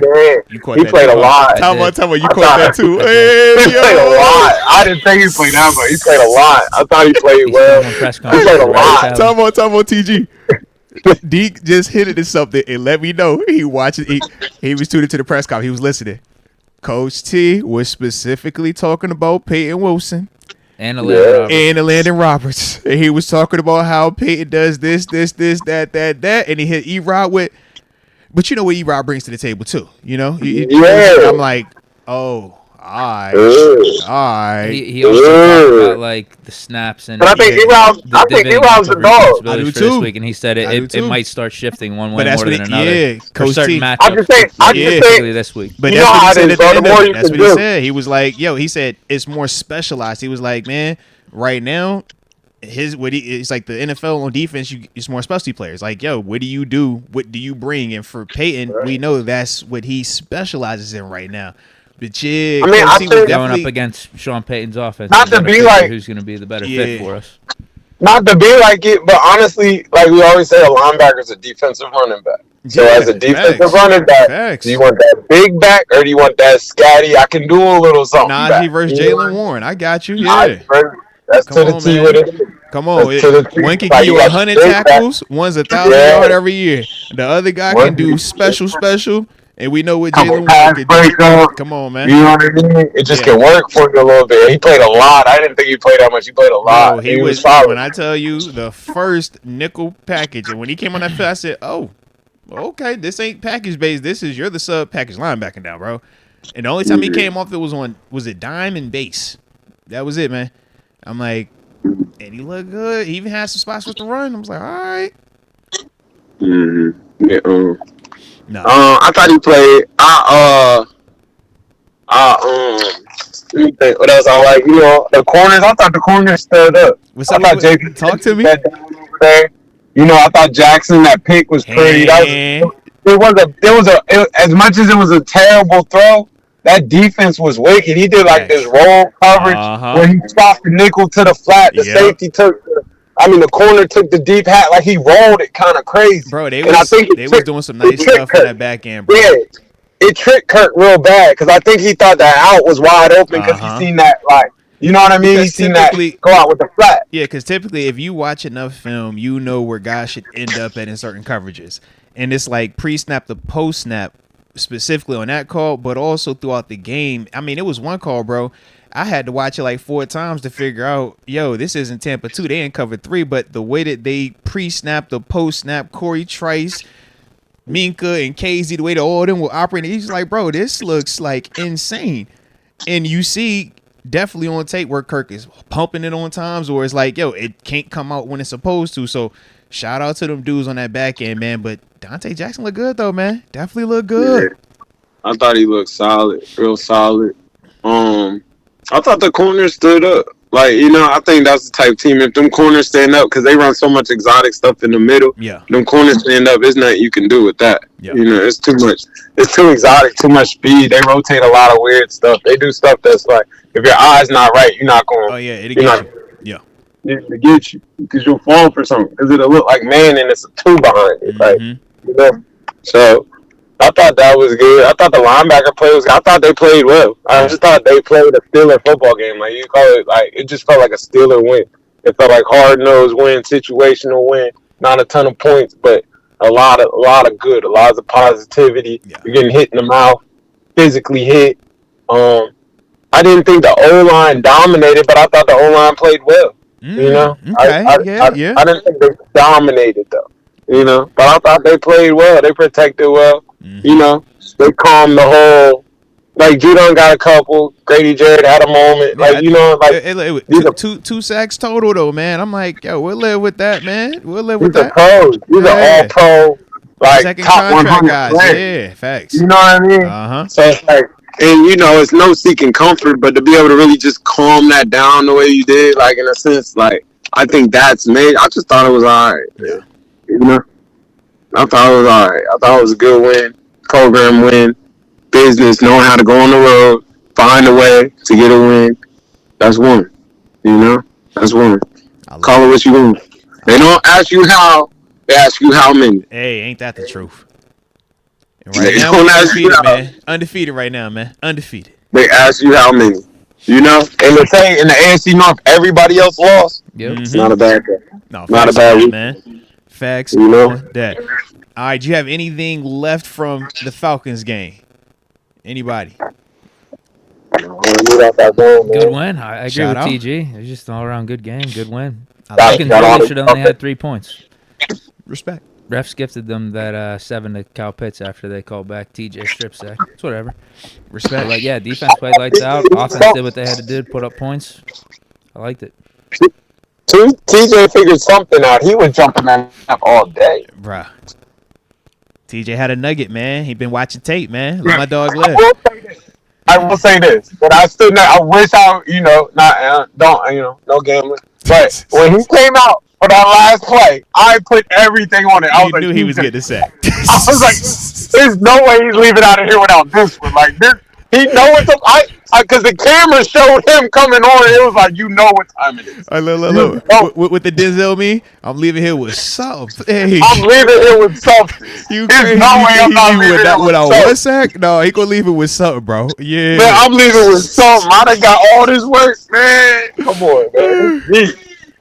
[SPEAKER 2] caught that. He played a lot.
[SPEAKER 1] Tell me, you caught that too.
[SPEAKER 2] He played a lot. I didn't think he played that, but he played a lot. I thought he played well. He played a lot.
[SPEAKER 1] Tell me, TG. Deke just hit it to something and let me know he watched it. He was tuned into the press conference. He was listening. Coach T was specifically talking about Peyton Wilson
[SPEAKER 3] and Landon
[SPEAKER 1] Roberts. And he was talking about how Peyton does this, that, and he hit E-Rod with. But you know what E-Rod brings to the table too, you know? I'm like, all All
[SPEAKER 2] Ugh.
[SPEAKER 1] right.
[SPEAKER 3] He also talked about like the snaps and
[SPEAKER 2] But I think E-Rob's the dog.
[SPEAKER 3] responsibilities
[SPEAKER 1] I do
[SPEAKER 3] for this
[SPEAKER 1] too.
[SPEAKER 3] week, and he said
[SPEAKER 1] I do
[SPEAKER 3] it
[SPEAKER 1] too.
[SPEAKER 3] might start shifting one
[SPEAKER 1] But
[SPEAKER 3] way
[SPEAKER 1] that's
[SPEAKER 3] more
[SPEAKER 1] what
[SPEAKER 3] than another.
[SPEAKER 1] yeah,
[SPEAKER 3] For
[SPEAKER 1] Coach
[SPEAKER 3] certain
[SPEAKER 1] T.
[SPEAKER 3] matchups.
[SPEAKER 2] I'm just saying.
[SPEAKER 3] particularly this week.
[SPEAKER 1] But
[SPEAKER 2] You
[SPEAKER 1] that's
[SPEAKER 2] know
[SPEAKER 1] what
[SPEAKER 2] how
[SPEAKER 1] he
[SPEAKER 2] it
[SPEAKER 1] said
[SPEAKER 2] is,
[SPEAKER 1] at the
[SPEAKER 2] bro. The
[SPEAKER 1] end of
[SPEAKER 2] more
[SPEAKER 1] it.
[SPEAKER 2] you
[SPEAKER 1] That's
[SPEAKER 2] can
[SPEAKER 1] what he
[SPEAKER 2] do.
[SPEAKER 1] said. He was like, yo, he said it's more specialized. He was like, man, right now, it's like the NFL on defense, it's more specialty players. Like, yo, what do you do? What do you bring? And for Peyton, we know that's what he specializes in right now. But yeah,
[SPEAKER 2] I mean,
[SPEAKER 1] Coach
[SPEAKER 2] I
[SPEAKER 1] T was
[SPEAKER 2] think-
[SPEAKER 3] Going
[SPEAKER 1] definitely
[SPEAKER 3] up against Sean Payton's offense.
[SPEAKER 2] Not
[SPEAKER 3] we
[SPEAKER 2] to
[SPEAKER 3] gotta
[SPEAKER 2] be
[SPEAKER 3] figure
[SPEAKER 2] like-
[SPEAKER 3] who's going to be the better
[SPEAKER 1] Yeah.
[SPEAKER 3] fit for us.
[SPEAKER 2] Not to be like it, but honestly, like we always say, a linebacker's a defensive running back. So
[SPEAKER 1] Yeah,
[SPEAKER 2] as a defensive
[SPEAKER 1] facts.
[SPEAKER 2] running back,
[SPEAKER 1] Facts.
[SPEAKER 2] do you want that big back or do you want that scatty? I can do a little something.
[SPEAKER 1] Najee
[SPEAKER 2] back.
[SPEAKER 1] versus
[SPEAKER 2] You know?
[SPEAKER 1] Jalen Warren. I got you.
[SPEAKER 2] Najee
[SPEAKER 1] Yeah.
[SPEAKER 2] versus- That's
[SPEAKER 1] Come
[SPEAKER 2] to the
[SPEAKER 1] on,
[SPEAKER 2] T
[SPEAKER 1] man.
[SPEAKER 2] with it.
[SPEAKER 1] Come on.
[SPEAKER 2] That's to the T.
[SPEAKER 1] One can
[SPEAKER 2] Like,
[SPEAKER 1] give you
[SPEAKER 2] got
[SPEAKER 1] 100
[SPEAKER 2] big back.
[SPEAKER 1] tackles. One's 1,000
[SPEAKER 2] Yeah.
[SPEAKER 1] yard every year. The other guy
[SPEAKER 2] One
[SPEAKER 1] can do
[SPEAKER 2] can-
[SPEAKER 1] special. And we know what
[SPEAKER 2] Couple
[SPEAKER 1] Jalen
[SPEAKER 2] pass
[SPEAKER 1] Warren can do.
[SPEAKER 2] breakup.
[SPEAKER 1] Come on, man.
[SPEAKER 2] You know what I mean? It just
[SPEAKER 1] Yeah.
[SPEAKER 2] can work for you a little bit. He played a lot. I didn't think he played that much. He played a lot.
[SPEAKER 1] Bro, he was
[SPEAKER 2] solid.
[SPEAKER 1] when I tell you the first nickel package, and when he came on that field, I said, "Oh, okay, this ain't package based. You're the sub package linebacker now, bro." And the only time he came off, it was it dime and base. That was it, man. I'm like, and he looked good. He even had some spots with the run. I was like, all right.
[SPEAKER 2] Mm-hmm. Yeah,
[SPEAKER 1] No,
[SPEAKER 2] I thought he played. Let me think. What else I like? You know, the corners. I thought the corners stood up.
[SPEAKER 1] what's
[SPEAKER 2] I
[SPEAKER 1] up?
[SPEAKER 2] thought JP
[SPEAKER 1] Talk to me.
[SPEAKER 2] that down over there. You know, I thought Jackson, that pick was pretty. As much as it was a terrible throw, that defense was wicked. He did like this roll coverage where he swapped the nickel to the flat. The safety the corner took the deep hat, like he rolled it kind of crazy.
[SPEAKER 1] Bro, they
[SPEAKER 2] And I
[SPEAKER 1] was
[SPEAKER 2] think
[SPEAKER 1] doing some nice stuff in that back end, bro.
[SPEAKER 2] Yeah, it tricked Kirk real bad because I think he thought that out was wide open because he seen that, like, you know what I mean?
[SPEAKER 1] Because
[SPEAKER 2] He seen that go out with the flat.
[SPEAKER 1] Yeah, because typically if you watch enough film, you know where guys should end up at in certain coverages. And it's like pre-snap to post-snap, specifically on that call, but also throughout the game. I mean, it was one call, bro. I had to watch it like 4 times to figure out, yo, this isn't Tampa 2. They ain't covered 3, but the way that they pre-snap the post-snap, Corey Trice, Minka, and KZ, the way that all of them were operating, he's like, bro, this looks like insane. And you see definitely on tape where Kirk is pumping it on times, or it's like, yo, it can't come out when it's supposed to. So shout out to them dudes on that back end, man. But Dante Jackson looked good though, man. Definitely looked good.
[SPEAKER 2] Yeah. I thought he looked solid, real solid. I thought the corners stood up. Like, you know, I think that's the type of team. If them corners stand up, because they run so much exotic stuff in the middle, them corners stand up, there's nothing you can do with that.
[SPEAKER 1] Yeah.
[SPEAKER 2] You know, it's too much. It's too exotic, too much speed. They rotate a lot of weird stuff. They do stuff that's like, if your eye's not right, you're not going.
[SPEAKER 1] Oh yeah, it'll get you. Yeah.
[SPEAKER 2] To get you, because you'll fall for something. Because it'll look like man, and it's a 2 behind it. Like, you know. So I thought that was good. I thought the linebacker play was good. I thought they played well. I just thought they played a Steeler football game. Like, you call it, like, it just felt like a Steeler win. It felt like hard-nosed win, situational win, not a ton of points, but a lot of good, a lot of positivity. Yeah. You're getting hit in the mouth, physically hit. I didn't think the O-line dominated, but I thought the O-line played well. You know?
[SPEAKER 1] Okay.
[SPEAKER 2] I didn't think they dominated, though. You know? But I thought they played well. They protected well. You know? They calmed the whole... Like, Judon got a couple. Grady Jarrett had a moment. Like, you know, like...
[SPEAKER 1] Two sacks total, though, man. I'm like, yo, we'll live with that, man. We'll live with
[SPEAKER 2] that.
[SPEAKER 1] Pros.
[SPEAKER 2] These are all pro, like,
[SPEAKER 1] second
[SPEAKER 2] top 100
[SPEAKER 1] guys. Yeah, facts.
[SPEAKER 2] You know what I mean? So it's like... And, you know, it's no seeking comfort, but to be able to really just calm that down the way you did, like, in a sense, like, I think that's made. I just thought it was all right.
[SPEAKER 1] Yeah.
[SPEAKER 2] You know? I thought it was all right. I thought it was a good win, program win, business, knowing how to go on the road, find a way to get a win. That's one. You know? That's one. Call it what you want. They don't ask you how, they ask you how many.
[SPEAKER 1] Hey, ain't that the truth? Right now, we're undefeated, man. Undefeated right now, man. Undefeated.
[SPEAKER 2] They ask you how many. You know? And they say in the AFC North, everybody else lost.
[SPEAKER 3] Yep.
[SPEAKER 2] It's not a bad thing.
[SPEAKER 1] No,
[SPEAKER 2] not a bad week,
[SPEAKER 1] man. Facts on that. All right, do you have anything left from the Falcons game? Anybody?
[SPEAKER 3] Good win. I agree with TG. It was just an all-around good game. Good win. Falcons really should only had 3 points.
[SPEAKER 1] Respect.
[SPEAKER 3] refs gifted them that 7 to Cal Pitts after they called back TJ strip sack. It's whatever.
[SPEAKER 1] Respect.
[SPEAKER 3] But, like, yeah, defense played lights out. Offense did what they had to do to put up points. I liked it.
[SPEAKER 2] TJ figured something out. He was jumping that up all day.
[SPEAKER 1] Bruh. TJ had a nugget, man. He been watching tape, man. Let my dog live.
[SPEAKER 2] I will say this, but I wish no gambling. But when he came out for that last play, I put everything on it.
[SPEAKER 1] I knew he was getting sacked.
[SPEAKER 2] I was like, there's no way he's leaving out of here without this one. Like, he know what because the camera showed him coming on. It was like, you know what time it is.
[SPEAKER 1] Look. With the Denzel me, I'm leaving here with something. Hey.
[SPEAKER 2] I'm leaving here with something.
[SPEAKER 1] There's
[SPEAKER 2] no way I'm not leaving it
[SPEAKER 1] without one sack. No, he gonna leave it with something, bro. Yeah.
[SPEAKER 2] Man, I'm leaving with something. I done got all this work, man. Come on, man.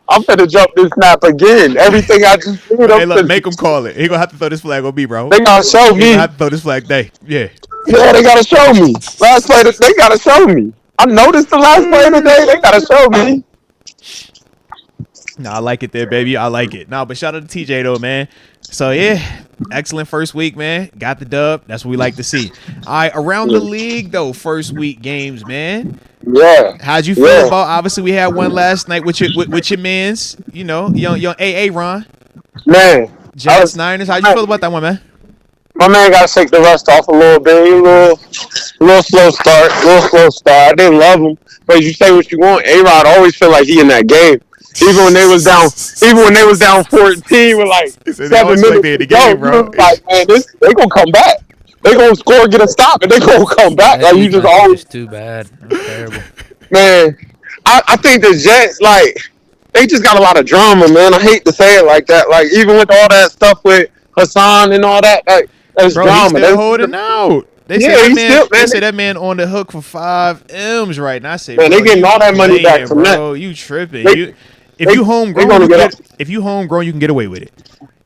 [SPEAKER 2] I'm finna jump this snap again. Everything I just did.
[SPEAKER 1] Hey, look, make him call it. He gonna have to throw this flag on me, bro.
[SPEAKER 2] They gotta show me.
[SPEAKER 1] He gonna have to throw this flag day. Yeah.
[SPEAKER 2] Yeah, they gotta show me. Last play, they gotta show me. I noticed the last play of the day. They gotta show me.
[SPEAKER 1] No, I like it there, baby. I like it. No, but shout out to TJ though, man. So yeah, excellent first week, man. Got the dub. That's what we like to see. All right, around the league though, first week games, man.
[SPEAKER 2] Yeah.
[SPEAKER 1] How'd you feel about? Obviously, we had one last night with your man's, young AA Ron.
[SPEAKER 2] Man,
[SPEAKER 1] Jets Niners. How'd you feel about that one, man?
[SPEAKER 2] My man got to shake the rust off a little bit. He a little slow start. I didn't love him, but you say what you want. A-Rod always feel like he in that game. Even when they was down 14 with like 7 minutes
[SPEAKER 1] like they in the game, bro.
[SPEAKER 2] Like, man, they gonna come back. They gonna score, get a stop, and they gonna come back. Like you just always
[SPEAKER 3] too bad. It was terrible.
[SPEAKER 2] Man, I think the Jets, like, they just got a lot of drama, man. I hate to say it like that. Like, even with all that stuff with Hassan and all that, like, that's drama.
[SPEAKER 1] He's still holding out. They say that man
[SPEAKER 2] still,
[SPEAKER 1] on the hook for 5 M's right now. I say,
[SPEAKER 2] man, they getting all that money back from that.
[SPEAKER 1] Bro, you tripping. If you homegrown, you can get away with it.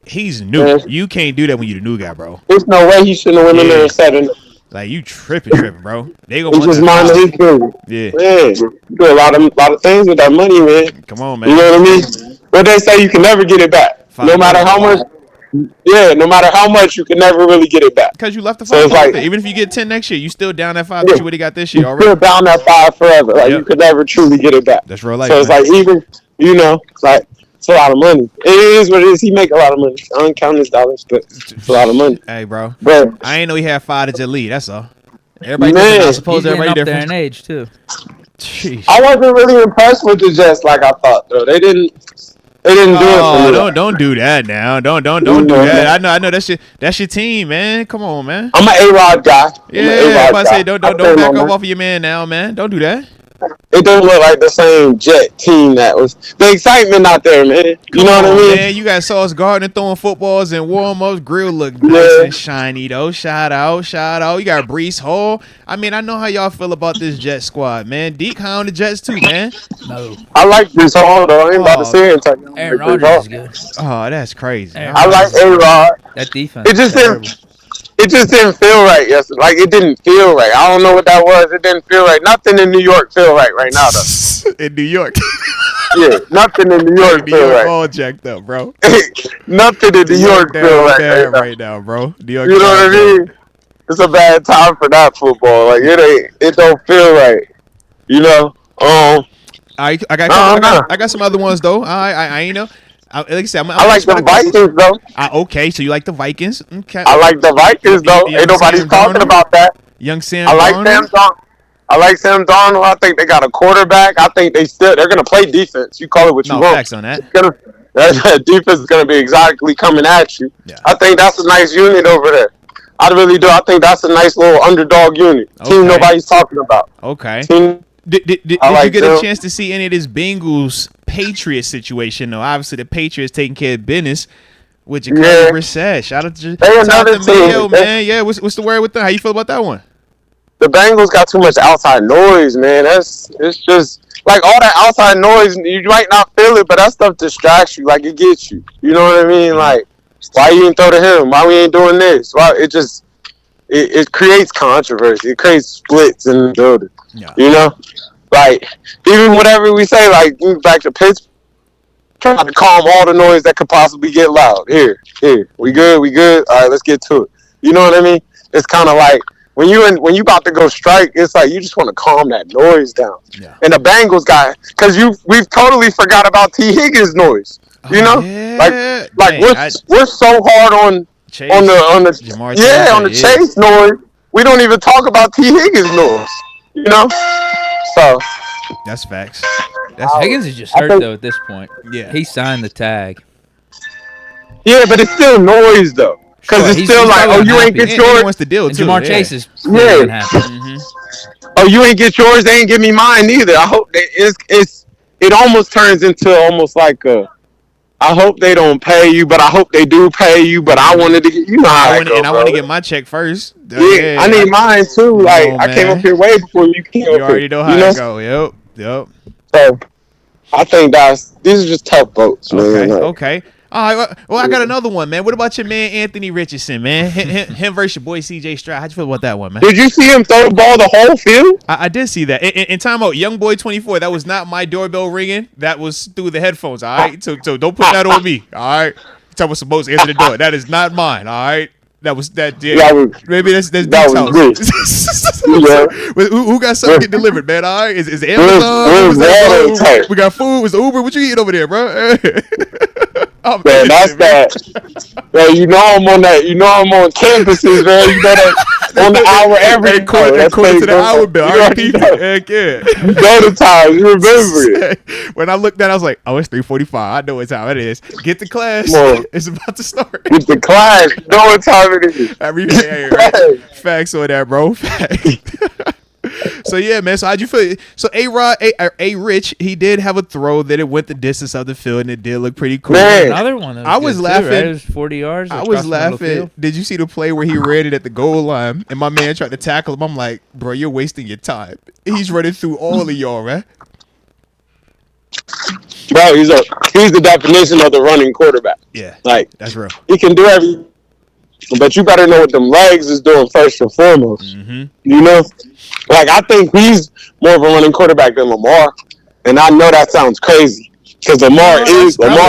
[SPEAKER 1] He's new. Man. You can't do that when you're the new guy, bro.
[SPEAKER 2] There's no way he shouldn't have went in there and said it.
[SPEAKER 1] Like, you tripping, bro. They gonna
[SPEAKER 2] just mind his business.
[SPEAKER 1] Yeah.
[SPEAKER 2] Man, you do a lot of things with that money, man.
[SPEAKER 1] Come on, man.
[SPEAKER 2] You know what I mean? But they say you can never get it back. No matter how much. Yeah, no matter how much, you can never really get it back.
[SPEAKER 1] Because you left the 5. So like, even if you get 10 next year, you still down that 5 that you would have got this year already.
[SPEAKER 2] You're still down that 5 forever. Like, you could never truly get it back.
[SPEAKER 1] That's real life.
[SPEAKER 2] So it's like, even, like, it's a lot of money. It is what it is. He make a lot of money. I don't count his dollars, but it's a lot of money.
[SPEAKER 1] Hey, bro.
[SPEAKER 2] But
[SPEAKER 1] I ain't know he had 5 to lead. That's all. Everybody different. I suppose everybody different.
[SPEAKER 3] There in age, too.
[SPEAKER 1] Jeez.
[SPEAKER 2] I wasn't really impressed with the Jets like I thought, though. They didn't do it for me.
[SPEAKER 1] Don't do that now. Don't do that. I know that's your team, man. Come on, man.
[SPEAKER 2] I'm an A-Rod guy.
[SPEAKER 1] Yeah, I'm about to say don't back up off of your man now, man. Don't do that.
[SPEAKER 2] It doesn't look like the same Jet team that was. The excitement out there, man. You know what I mean?
[SPEAKER 1] Man, you got Sauce Gardner throwing footballs and warm-ups. Grill look nice and shiny, though. Shout out. You got Breece Hall. I mean, I know how y'all feel about this Jet squad, man. Deke high on the Jets, too, man.
[SPEAKER 3] No.
[SPEAKER 2] I like Breece Hall, though. I ain't about to say it.
[SPEAKER 3] Aaron Rodgers is good.
[SPEAKER 1] Oh, that's crazy.
[SPEAKER 2] I like A-Rod.
[SPEAKER 3] That defense.
[SPEAKER 2] It just didn't feel right yesterday. Like, it didn't feel right. I don't know what that was. It didn't feel right. Nothing in New York feel right now, though.
[SPEAKER 1] In New York.
[SPEAKER 2] Yeah, nothing in New York feel right.
[SPEAKER 1] All jacked up, bro.
[SPEAKER 2] Nothing in New York feel
[SPEAKER 1] right now, bro. New York,
[SPEAKER 2] you know what I mean? It's a bad time for that football. Like, it don't feel right. You know?
[SPEAKER 1] I got some other ones, though. I ain't know. Like I said,
[SPEAKER 2] I like the Vikings, though.
[SPEAKER 1] Okay, so you like the Vikings. Okay.
[SPEAKER 2] I like the Vikings, though. Ain't nobody's talking about that.
[SPEAKER 1] Young Sam
[SPEAKER 2] I like
[SPEAKER 1] Darnold.
[SPEAKER 2] I like Sam Darnold. I think they got a quarterback. I think they're going to play defense. You call it what you want.
[SPEAKER 1] No facts on that.
[SPEAKER 2] That defense is going to be exactly coming at you.
[SPEAKER 1] Yeah.
[SPEAKER 2] I think that's a nice unit over there. I really do. I think that's a nice little underdog unit. Okay. Team nobody's talking about.
[SPEAKER 1] Okay.
[SPEAKER 2] Team,
[SPEAKER 1] did you get a chance to see any of this Bengals Patriots situation? Though obviously the Patriots taking care of business with Jacoby Brissett. Shout out to Mayo, man. Yeah, what's the word with that? How you feel about that one?
[SPEAKER 2] The Bengals got too much outside noise, man. It's just like all that outside noise. You might not feel it, but that stuff distracts you. Like, it gets you. You know what I mean? Like, why you ain't throw to him? Why we ain't doing this? Why it creates controversy. It creates splits in the building. Yeah. You know, like, even whatever we say, like, back to Pittsburgh, trying to calm all the noise that could possibly get loud. Here, we good. All right, let's get to it. You know what I mean? It's kind of like when you about to go strike, it's like you just want to calm that noise down.
[SPEAKER 1] Yeah.
[SPEAKER 2] And the Bengals guy, because we've totally forgot about T. Higgins' noise. You know,
[SPEAKER 1] yeah.
[SPEAKER 2] like we're so hard on
[SPEAKER 1] Chase,
[SPEAKER 2] on the Chase noise. We don't even talk about T. Higgins' noise. You know, so
[SPEAKER 1] that's facts.
[SPEAKER 3] Higgins is just hurt though at this point.
[SPEAKER 1] Yeah,
[SPEAKER 3] he signed the tag.
[SPEAKER 2] Yeah, but it's still noise though, because it's still like, oh, you ain't get yours.
[SPEAKER 1] He wants to deal too.
[SPEAKER 3] Jamar Chase is
[SPEAKER 2] unhappy. Oh, you ain't get yours. They ain't give me mine neither. I hope it almost turns into almost like a. I hope they don't pay you, but I hope they do pay you. But I wanted to get, you know how I go,
[SPEAKER 1] and I want to get my check first.
[SPEAKER 2] Yeah, I need mine too. Like I came up here way before you came.
[SPEAKER 1] You already know how it go. Yep.
[SPEAKER 2] So I think these are just tough votes, man.
[SPEAKER 1] Okay. All right. Well, I got another one, man. What about your man Anthony Richardson, man? Him versus your boy CJ Stroud. How'd you feel about that one, man?
[SPEAKER 2] Did you see him throw the ball the whole field?
[SPEAKER 1] I did see that. In time out, young boy 24. That was not my doorbell ringing. That was through the headphones. All right. So don't put that on me. All right. Tell me supposed to answer the door. That is not mine. All right. That was that. Yeah. Maybe that's Deke's house. Who got something get delivered, man? All right. Is Amazon? We got food. Was the Uber? What you eating over there, bro?
[SPEAKER 2] Man, that's that. Man, you know I'm on that. You know I'm on campuses, man. You know that on the hour every
[SPEAKER 1] according to the hour bill. Heck yeah.
[SPEAKER 2] You know the time. You remember it.
[SPEAKER 1] When I looked down, I was like, oh, it's 3:45. I know what time it is. Get to class. It's about to start.
[SPEAKER 2] Get to class. You know what time it is.
[SPEAKER 1] Right? Facts on that, bro. Facts. So yeah, man. So how'd you feel? So A Rich, he did have a throw that it went the distance of the field, and it did look pretty cool.
[SPEAKER 2] Man.
[SPEAKER 3] Another one.
[SPEAKER 1] I was laughing.
[SPEAKER 3] Too, right? It was 40 yards.
[SPEAKER 1] I was laughing. Did you see the play where he ran it at the goal line, and my man tried to tackle him? I'm like, bro, you're wasting your time. He's running through all of y'all, man.
[SPEAKER 2] Bro, he's the definition of the running quarterback.
[SPEAKER 1] Yeah,
[SPEAKER 2] like
[SPEAKER 1] that's real.
[SPEAKER 2] He can do everything, but you better know what them legs is doing first and foremost.
[SPEAKER 1] Mm-hmm.
[SPEAKER 2] You know. Like, I think he's more of a running quarterback than Lamar, and I know that sounds crazy because Lamar at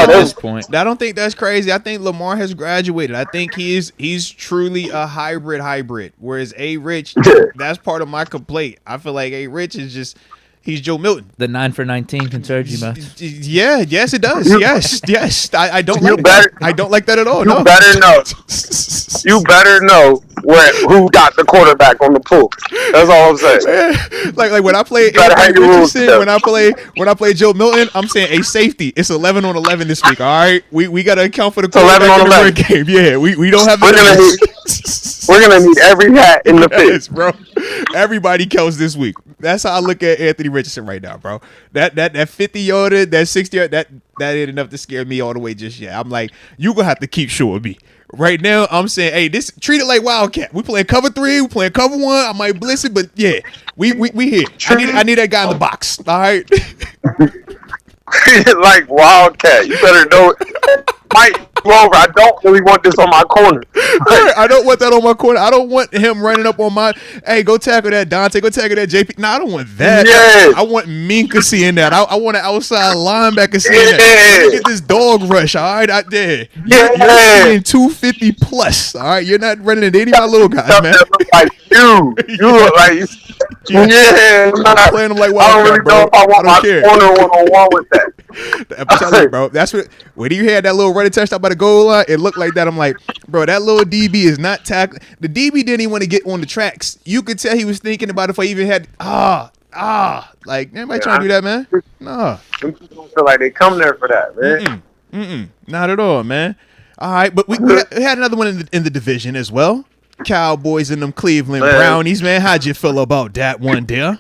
[SPEAKER 2] this
[SPEAKER 1] point. I don't think that's crazy. I think Lamar has graduated. I think he's truly a hybrid. Whereas A Rich, that's part of my complaint. I feel like A Rich is just. He's Joe Milton.
[SPEAKER 3] The 9 for 19 can surge you, man.
[SPEAKER 1] Yeah, yes, it does. Yes. I don't like that. I don't like that at all.
[SPEAKER 2] You better know. You better know who got the quarterback on the pool. That's all I'm saying.
[SPEAKER 1] Like when I play Anthony Richardson, when I play Joe Milton, I'm saying a safety. It's 11 on 11 this week. All right, we got to account for the quarterback in the red game. Yeah, we don't have.
[SPEAKER 2] We're gonna need every hat in the pitch,
[SPEAKER 1] bro. Everybody counts this week. That's how I look at Anthony Richardson right now, bro. That 50 yarder, that 60 yard, that ain't enough to scare me all the way just yet. I'm like, you gonna have to keep showing me. Right now, I'm saying, hey, treat it like Wildcat. We playing cover 3, we playing cover 1. I might blitz it, but yeah, we here. I need that guy in the box. All right.
[SPEAKER 2] Like Wildcat, you better know it. Mike, over. I don't really want this on my corner.
[SPEAKER 1] I don't want that on my corner. I don't want him running up on my. Hey, go tackle that Dante. Go tackle that JP. No, I don't want that.
[SPEAKER 2] Yes.
[SPEAKER 1] I want Minka seeing that. I want an outside linebacker seeing that. Get this dog rush. All right, out there. You're seeing 250 plus. All right, you're not running into any of my little guys, man.
[SPEAKER 2] Like you look like you. Yeah,
[SPEAKER 1] I'm playing them like wild.
[SPEAKER 2] I don't really know if I want my corner one-on-one with that.
[SPEAKER 1] I'm telling you, bro. That's what. When you had that little running touchdown by the goal line, it looked like that. I'm like, bro, that little DB is not tackling. The DB didn't even want to get on the tracks. You could tell he was thinking about it before he even had like anybody trying to do that, man? No.
[SPEAKER 2] Some people feel like they come there for that, man.
[SPEAKER 1] Not at all, man. All right, but we had another one in the division as well. Cowboys and them Cleveland Brownies, man. How'd you feel about that one there?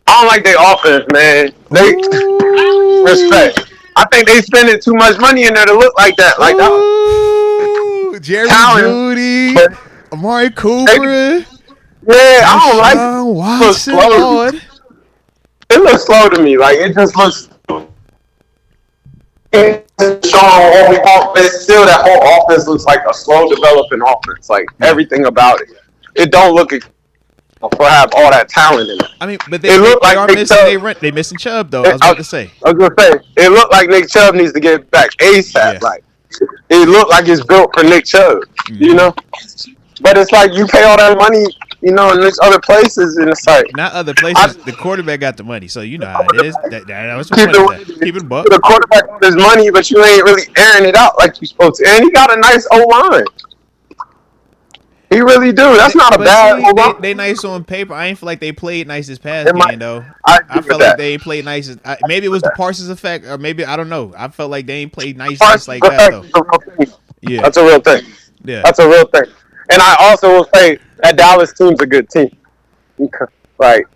[SPEAKER 2] I don't like their offense, man. Respect. I think they spending too much money in there to look like that. Like that.
[SPEAKER 1] Jerry Jeudy, Amari Cooper.
[SPEAKER 2] I don't like it.
[SPEAKER 1] Watson,
[SPEAKER 2] it looks slow to me. Like, it just looks. Still, that whole offense looks like a slow developing offense. Like, everything about it. It don't look for have all that talent in it.
[SPEAKER 1] I mean, but they are missing. They missing Chubb though. I was about to say.
[SPEAKER 2] I was gonna say it looked like Nick Chubb needs to get back ASAP. Yeah. Like it looked like it's built for Nick Chubb. You know, but it's like you pay all that money, you know, in these other places, and it's like
[SPEAKER 1] not other places. The quarterback got the money, so you know how it is. That was keep it buck.
[SPEAKER 2] The quarterback got his money, but you ain't really airing it out like you supposed to. And he got a nice O-line. He really do. That's not a bad O-line.
[SPEAKER 1] They nice on paper. I ain't feel like they played nice this past game though. I felt like they ain't played nice. Maybe it was the Parsons effect, or maybe I don't know. I felt like they ain't played nice like that though.
[SPEAKER 2] Yeah, that's a real thing.
[SPEAKER 1] Yeah,
[SPEAKER 2] that's a real thing. And I also will say that Dallas team's a good team. Like,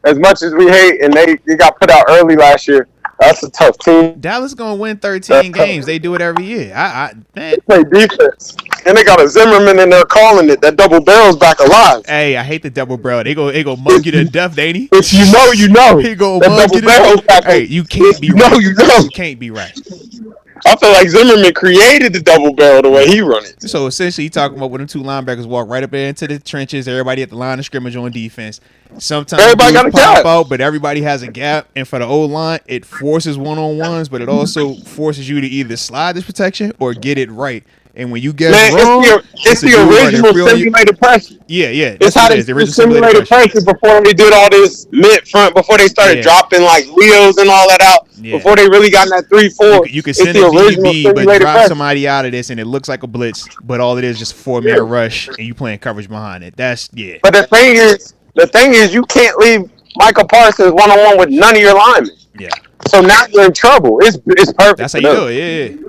[SPEAKER 2] as much as we hate, and they got put out early last year, that's a tough team.
[SPEAKER 1] Dallas gonna win 13 games. They do it every year. Man.
[SPEAKER 2] They play defense, and they got a Zimmerman in there calling it. That double barrel's back alive.
[SPEAKER 1] Hey, I hate the double barrel. They go mug you to death, ain't he?
[SPEAKER 2] If you know, you know.
[SPEAKER 1] He go mug you to death. Hey, you can't be right. You can't be right.
[SPEAKER 2] I feel like Zimmerman created the double barrel the way he run it.
[SPEAKER 1] So essentially, he talking about when the two linebackers walk right up into the trenches, everybody at the line of scrimmage on defense. Sometimes everybody got a gap out, but everybody has a gap. And for the O-line, it forces one-on-ones, but it also forces you to either slide this protection or get it right. And when you get it wrong,
[SPEAKER 2] it's the original simulated pressure.
[SPEAKER 1] Yeah.
[SPEAKER 2] It's how they simulated pressure before they did all this mid front, before they started dropping like wheels and all that out. Yeah. Before they really got in that 3-4.
[SPEAKER 1] You can send a DB, but drop somebody out of this, and it looks like a blitz, but all it is just 4-minute rush, and you playing coverage behind it. That's
[SPEAKER 2] But the thing is, you can't leave Michael Parsons one-on-one with none of your linemen.
[SPEAKER 1] Yeah.
[SPEAKER 2] So now you're in trouble. It's perfect.
[SPEAKER 1] That's how you do it.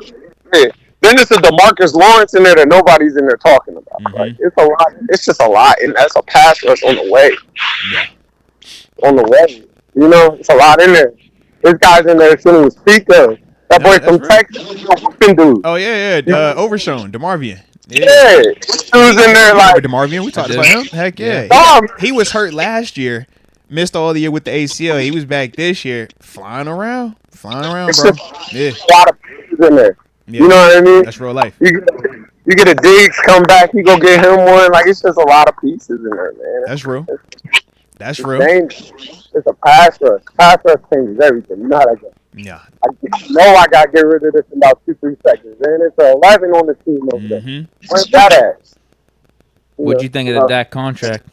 [SPEAKER 2] Yeah. Then it's a DeMarcus Lawrence in there that nobody's in there talking about. Mm-hmm. Like, it's a lot. It's just a lot, and that's a pass rush on the way.
[SPEAKER 1] Yeah.
[SPEAKER 2] On the way, you know, it's a lot in there. There's guys in there shouldn't even speak of. That boy from Texas, dude.
[SPEAKER 1] Oh yeah. Overshown, DeMarvion.
[SPEAKER 2] Yeah. He was in there like
[SPEAKER 1] DeMarvion. We talked about him. Heck yeah. He was hurt last year. Missed all the year with the ACL. He was back this year, flying around, bro. Yeah.
[SPEAKER 2] A lot of pieces in there.
[SPEAKER 1] Yeah.
[SPEAKER 2] You know what I mean?
[SPEAKER 1] That's real life.
[SPEAKER 2] You get a Deke come back, you go get him one. Like, it's just a lot of pieces in there, man.
[SPEAKER 1] That's real. It's
[SPEAKER 2] dangerous. It's a pass rush. Pass rush changes everything. You know how that goes.
[SPEAKER 1] Yeah.
[SPEAKER 2] I got to get rid of this in about 2-3 seconds. And it's 11 on the team over there. Where's that at?
[SPEAKER 3] What'd you think of the Dak contract?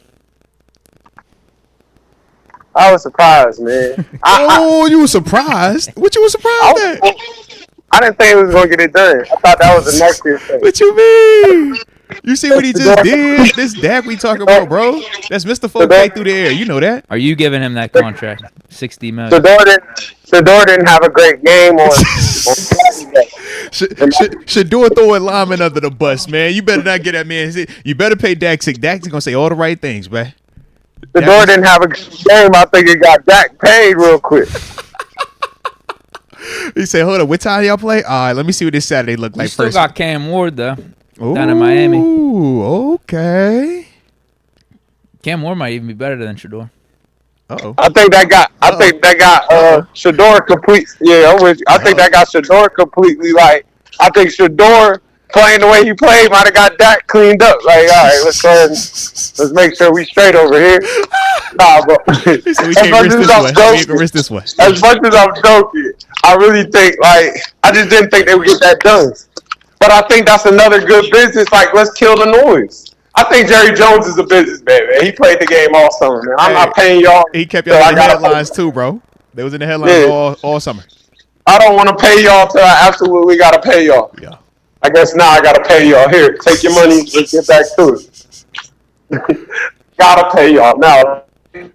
[SPEAKER 2] I was surprised, man.
[SPEAKER 1] You were surprised? What you were surprised at?
[SPEAKER 2] I didn't think he was going to get it done. I thought that was the next year thing.
[SPEAKER 1] What you mean? You see what he just did? This Dak we talking about, bro. That's Mr. Folk through the air. You know that.
[SPEAKER 3] Are you giving him that contract? $60 million.
[SPEAKER 2] Shador didn't have a great game on
[SPEAKER 1] Shador throwing lineman under the bus, man. You better not get that man. You better pay Dak. Dak's going to say all the right things, man.
[SPEAKER 2] Shador didn't have a good game. I think it got Dak paid real quick.
[SPEAKER 1] He said, hold on, what time y'all play? All right, let me see what this Saturday look like
[SPEAKER 3] still
[SPEAKER 1] first.
[SPEAKER 3] Got Cam Ward, though, down in Miami.
[SPEAKER 1] Ooh, okay.
[SPEAKER 3] Cam Ward might even be better than Shador.
[SPEAKER 1] Uh-oh.
[SPEAKER 2] I think that got Shador complete. Yeah, I'm with you. I think that got Shador completely, like, I think Shador playing the way he played might have got Dak cleaned up. Like, all right, let's go ahead and let's make sure we straight over here. Nah, but
[SPEAKER 1] as much
[SPEAKER 2] as I'm joking, I really think, like, I just didn't think they would get that done. But I think that's another good business. Like, let's kill the noise. I think Jerry Jones is a businessman, man. He played the game all summer, man. I'm not paying y'all.
[SPEAKER 1] He kept y'all in the headlines too, bro. They was in the headlines all summer.
[SPEAKER 2] I don't want to pay y'all till I absolutely got to pay y'all.
[SPEAKER 1] Yeah.
[SPEAKER 2] I guess now I got to pay y'all. Here, take your money. Let's get back to it. Got to pay y'all now.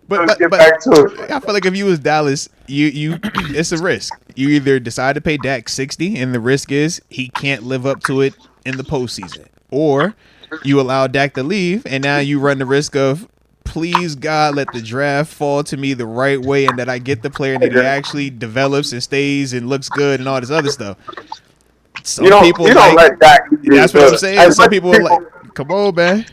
[SPEAKER 2] Let's get back to it.
[SPEAKER 1] I feel like if you was Dallas, you it's a risk. You either decide to pay Dak 60, and the risk is he can't live up to it in the postseason, or you allow Dak to leave, and now you run the risk of, please God, let the draft fall to me the right way, and that I get the player that he actually develops and stays and looks good and all this other stuff. Some people don't let Dak. That's what I'm saying. Some people are like, come on, man.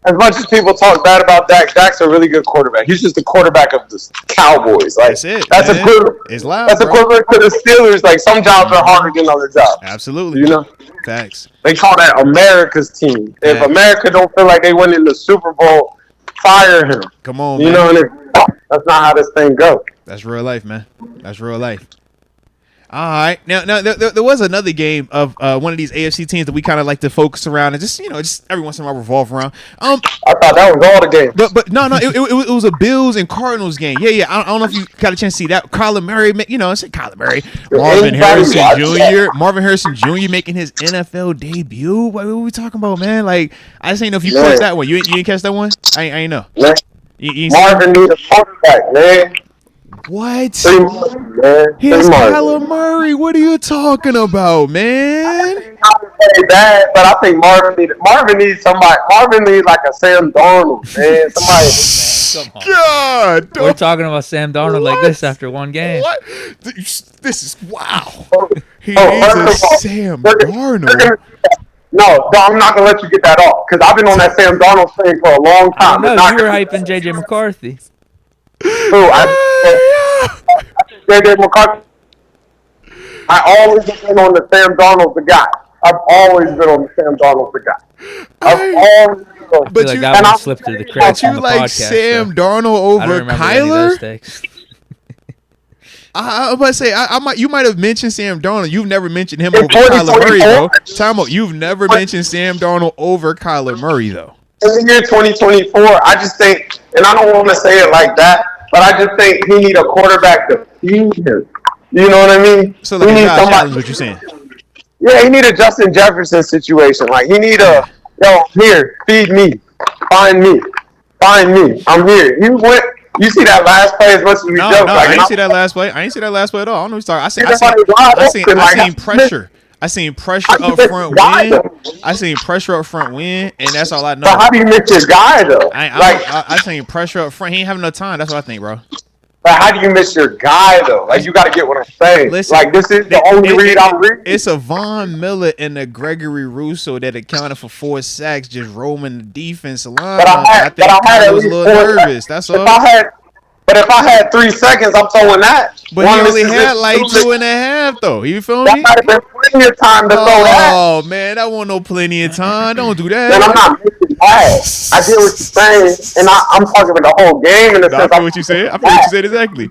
[SPEAKER 2] As much as people talk bad about Dak, Dak's a really good quarterback. He's just the quarterback of the Cowboys. Like,
[SPEAKER 1] that's it.
[SPEAKER 2] That's equivalent.
[SPEAKER 1] It's loud.
[SPEAKER 2] That's equivalent to the Steelers. Like, some jobs are harder than other jobs.
[SPEAKER 1] Absolutely.
[SPEAKER 2] You know?
[SPEAKER 1] Facts.
[SPEAKER 2] They call that America's team. If America don't feel like they win in the Super Bowl fire him.
[SPEAKER 1] Come on,
[SPEAKER 2] you
[SPEAKER 1] man.
[SPEAKER 2] know, and that's not how this thing goes.
[SPEAKER 1] That's real life, man. That's real life. All right. Now there was another game of one of these AFC teams that we kind of like to focus around and just every once in a while revolve around.
[SPEAKER 2] I thought that was all the games.
[SPEAKER 1] But no, it was a Bills and Cardinals game. Yeah. I don't know if you got a chance to see that. Kyler Murray, I said Kyler Murray. Marvin Harrison Jr. making his NFL debut. What are we talking about, man? Like, I just ain't know if you caught that one. You ain't catch that one? I ain't know.
[SPEAKER 2] Yeah. Marvin needs a quarterback, man.
[SPEAKER 1] What?
[SPEAKER 2] Here's
[SPEAKER 1] Kyler Murray. What are you talking about, man?
[SPEAKER 2] Not bad, but I think Marvin needs somebody. Marvin needs like a Sam Darnold, man. Somebody.
[SPEAKER 1] God,
[SPEAKER 3] we're talking about Sam Darnold like this after one game.
[SPEAKER 1] What? This is wow. He needs a Sam Darnold.
[SPEAKER 2] No, I'm not gonna let you get that off because I've been on that Sam Darnold thing for a long time.
[SPEAKER 3] No, you were hyping JJ McCarthy.
[SPEAKER 2] JJ McCarthy. I always have been on the Sam Darnold the guy. I've always been on the Sam Darnold the guy. I've always been on.
[SPEAKER 3] But you that one slipped through the cracks.
[SPEAKER 1] But you like podcast, Sam Darnold over Kyler? I was about to say you might have mentioned Sam Darnold. You've never mentioned him over Kyler Murray, bro. Time out. You've never mentioned Sam Darnold over Kyler Murray, though.
[SPEAKER 2] In the year 2024, I just think, and I don't want to say it like that, but I just think he need a quarterback to feed him. You know what I mean?
[SPEAKER 1] So like he somebody. What you saying?
[SPEAKER 2] Yeah, he need a Justin Jefferson situation. Like he need here, feed me, find me, I'm here. He went. You see that last play as much as we joke.
[SPEAKER 1] No, I didn't see that last play. I didn't see that last play at all. I don't know what you're talking. I seen pressure. I seen pressure up front win. I seen pressure up front win, and that's all I know.
[SPEAKER 2] But how do you miss your guy though?
[SPEAKER 1] I seen pressure up front. He ain't having no time. That's what I think, bro.
[SPEAKER 2] But how do you miss your guy though? Like you got to get what I'm saying. Listen, like this is the only read I'm reading.
[SPEAKER 1] It's a Von Miller and a Gregory Rousseau that accounted for 4 sacks, just roaming the defense line. I think I was a little nervous. That's all.
[SPEAKER 2] But if I had 3 seconds, I'm throwing that.
[SPEAKER 1] But he only had like 2.5 though. You feel me?
[SPEAKER 2] That might have been plenty of time to throw that.
[SPEAKER 1] Oh man, that wasn't no plenty of time. Don't do that.
[SPEAKER 2] Man, I'm not missing that. I get what you're saying, and I'm talking about the whole game in the sense.
[SPEAKER 1] I feel what you said. I feel what you said exactly.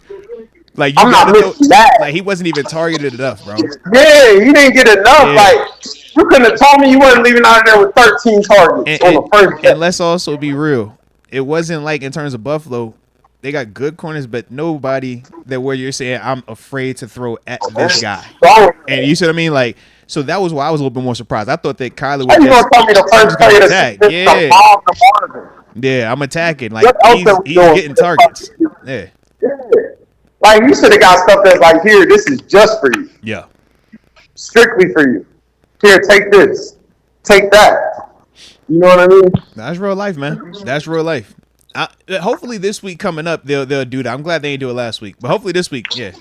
[SPEAKER 1] Like
[SPEAKER 2] I'm not missing that.
[SPEAKER 1] Like he wasn't even targeted enough, bro.
[SPEAKER 2] Yeah, he didn't get enough. Yeah. Like you couldn't have told me you wasn't leaving out of there with 13 targets on the first day.
[SPEAKER 1] And let's also be real. It wasn't like in terms of Buffalo. They got good corners, but nobody that where you're saying I'm afraid to throw at this guy. And you see what I mean? Like, so that was why I was a little bit more surprised. I thought that Kyler was
[SPEAKER 2] just tell me the first play
[SPEAKER 1] attack. Yeah, I'm attacking. Like he's getting targets. Yeah.
[SPEAKER 2] Like you should have got stuff that's like, here, this is just for you.
[SPEAKER 1] Yeah.
[SPEAKER 2] Strictly for you. Here, take this. Take that. You know what I mean?
[SPEAKER 1] That's real life, man. That's real life. Hopefully this week coming up they'll do that. I'm glad they didn't do it last week, but hopefully this week, yeah.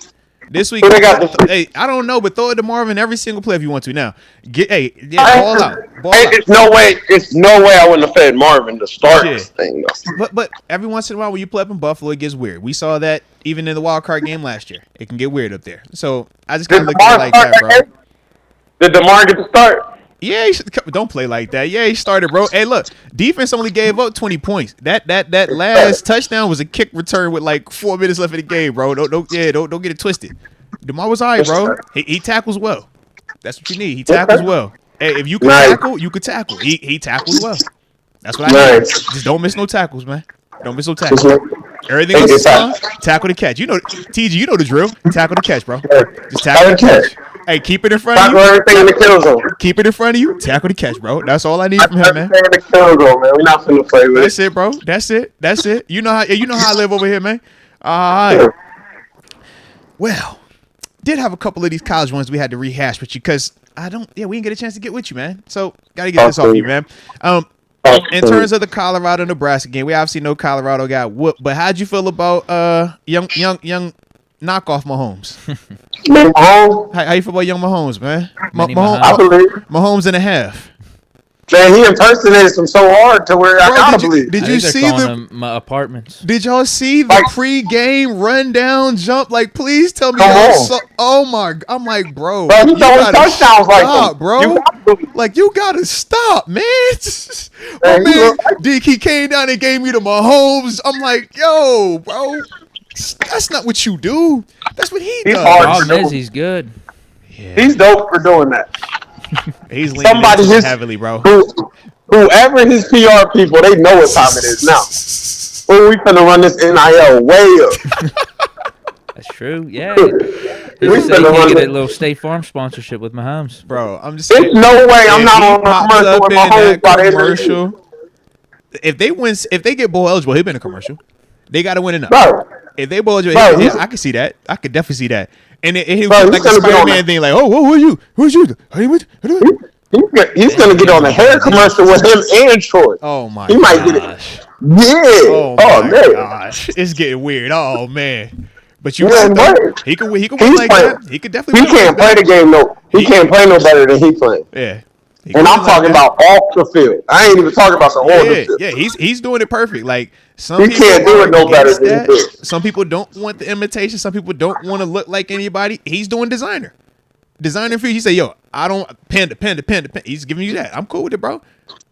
[SPEAKER 1] This week, hey, I don't know, but throw it to Marvin every single play if you want to. Now, ball out.
[SPEAKER 2] It's no way I wouldn't have fed Marvin to start this thing though.
[SPEAKER 1] But every once in a while when you play up in Buffalo, it gets weird. We saw that even in the wild card game last year. It can get weird up there. So I just kind of look at it like that, bro.
[SPEAKER 2] Did DeMar get to start?
[SPEAKER 1] Yeah, don't play like that. Yeah, he started, bro. Hey, look, defense only gave up 20 points. That last touchdown was a kick return with like 4 minutes left in the game, bro. Don't get it twisted. DeMar was all right, bro. He tackles well. That's what you need. He tackles well. Hey, if you can tackle, you can tackle. He tackles well. That's what I need. Just don't miss no tackles, man. Don't miss no tackles. Everything else is fine. Tackle the catch. You know, TG, you know the drill. Tackle the catch, bro. Just tackle the catch. Hey, keep it in front of you.
[SPEAKER 2] Everything in the kill zone.
[SPEAKER 1] Keep it in front of you. Tackle the catch, bro. That's all I need from him, man.
[SPEAKER 2] Everything in the kill zone, man. We're not finna play with it.
[SPEAKER 1] That's it, bro. That's it. You know how I live over here, man. All right. Well, did have a couple of these college ones we had to rehash with you because we didn't get a chance to get with you, man. So gotta get this off you, man. In terms of the Colorado Nebraska game, we obviously know Colorado got whooped, but how'd you feel about young knockoff Mahomes?
[SPEAKER 2] Mahomes?
[SPEAKER 1] How you feel about young Mahomes, man?
[SPEAKER 2] I believe
[SPEAKER 1] Mahomes and a half.
[SPEAKER 2] Man, he impersonated him so hard to where I gotta believe.
[SPEAKER 1] Did you see
[SPEAKER 3] my apartments?
[SPEAKER 1] Did y'all see the pre-game rundown jump? Like, please tell me. Oh my! I'm like, bro.
[SPEAKER 2] But he throwing touchdowns like
[SPEAKER 1] that, bro. You gotta stop, man. Man, Deke, he came down and gave me the Mahomes. I'm like, yo, bro. That's not what you do. That's what he does.
[SPEAKER 3] Problem is, he's good.
[SPEAKER 2] Yeah. He's dope for doing that.
[SPEAKER 1] He's leaning into heavily, bro.
[SPEAKER 2] Whoever his PR people, they know what time it is now. We finna run this NIL way up.
[SPEAKER 3] That's true. Yeah. We finna get a little State Farm sponsorship with Mahomes,
[SPEAKER 1] bro. I'm just saying.
[SPEAKER 2] There's no way I'm not on a commercial with Mahomes by the commercial.
[SPEAKER 1] If they get bowl eligible, he'll be in a commercial. They gotta win enough.
[SPEAKER 2] Bro.
[SPEAKER 1] If they bowl eligible, I can see that. I could definitely see that. And he was like a Spider-Man thing, like, oh, who are you? Who's you? He's
[SPEAKER 2] gonna get on a hair commercial with him and Troy.
[SPEAKER 1] Oh my!
[SPEAKER 2] He might get it. Yeah. Oh my
[SPEAKER 1] gosh, it's getting weird. Oh man. But you he could win like that. He could definitely.
[SPEAKER 2] He can't play the game though. He can't play no better than he playing.
[SPEAKER 1] Yeah.
[SPEAKER 2] And I'm talking about off the field. I ain't even talking about the on the field.
[SPEAKER 1] Yeah, he's doing it perfect. Like
[SPEAKER 2] he can't do it no better than he did.
[SPEAKER 1] Some people don't want the imitation. Some people don't want to look like anybody. He's doing designer for you. He say, yo, I don't panda. He's giving you that. I'm cool with it, bro.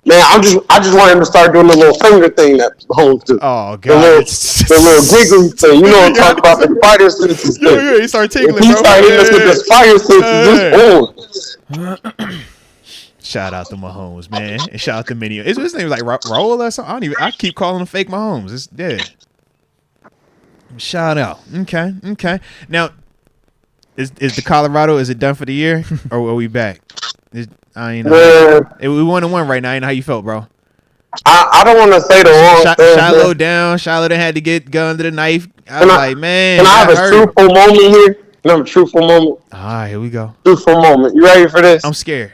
[SPEAKER 2] Man, I just want him to start doing the little finger thing that Mahomes do.
[SPEAKER 1] Oh god,
[SPEAKER 2] the little giggly thing. You know what I'm talking about? The spider senses thing.
[SPEAKER 1] Yeah, he started tingling.
[SPEAKER 2] He started hitting us with the spider senses. On.
[SPEAKER 1] Shout out to Mahomes, man, and shout out to Minnie. Is his name like Raul or something? I keep calling him fake Mahomes. It's dead. Shout out. Okay. Now, is the Colorado? Is it done for the year, or are we back? We 1-1 right now. How you felt, bro?
[SPEAKER 2] I don't want to say the wrong thing.
[SPEAKER 1] Shiloh down. Shiloh done had to get gun to the knife. I was like, man.
[SPEAKER 2] Can I have a truthful moment here? Can I have a truthful moment?
[SPEAKER 1] All right, here we go.
[SPEAKER 2] Truthful moment. You ready for this?
[SPEAKER 1] I'm scared.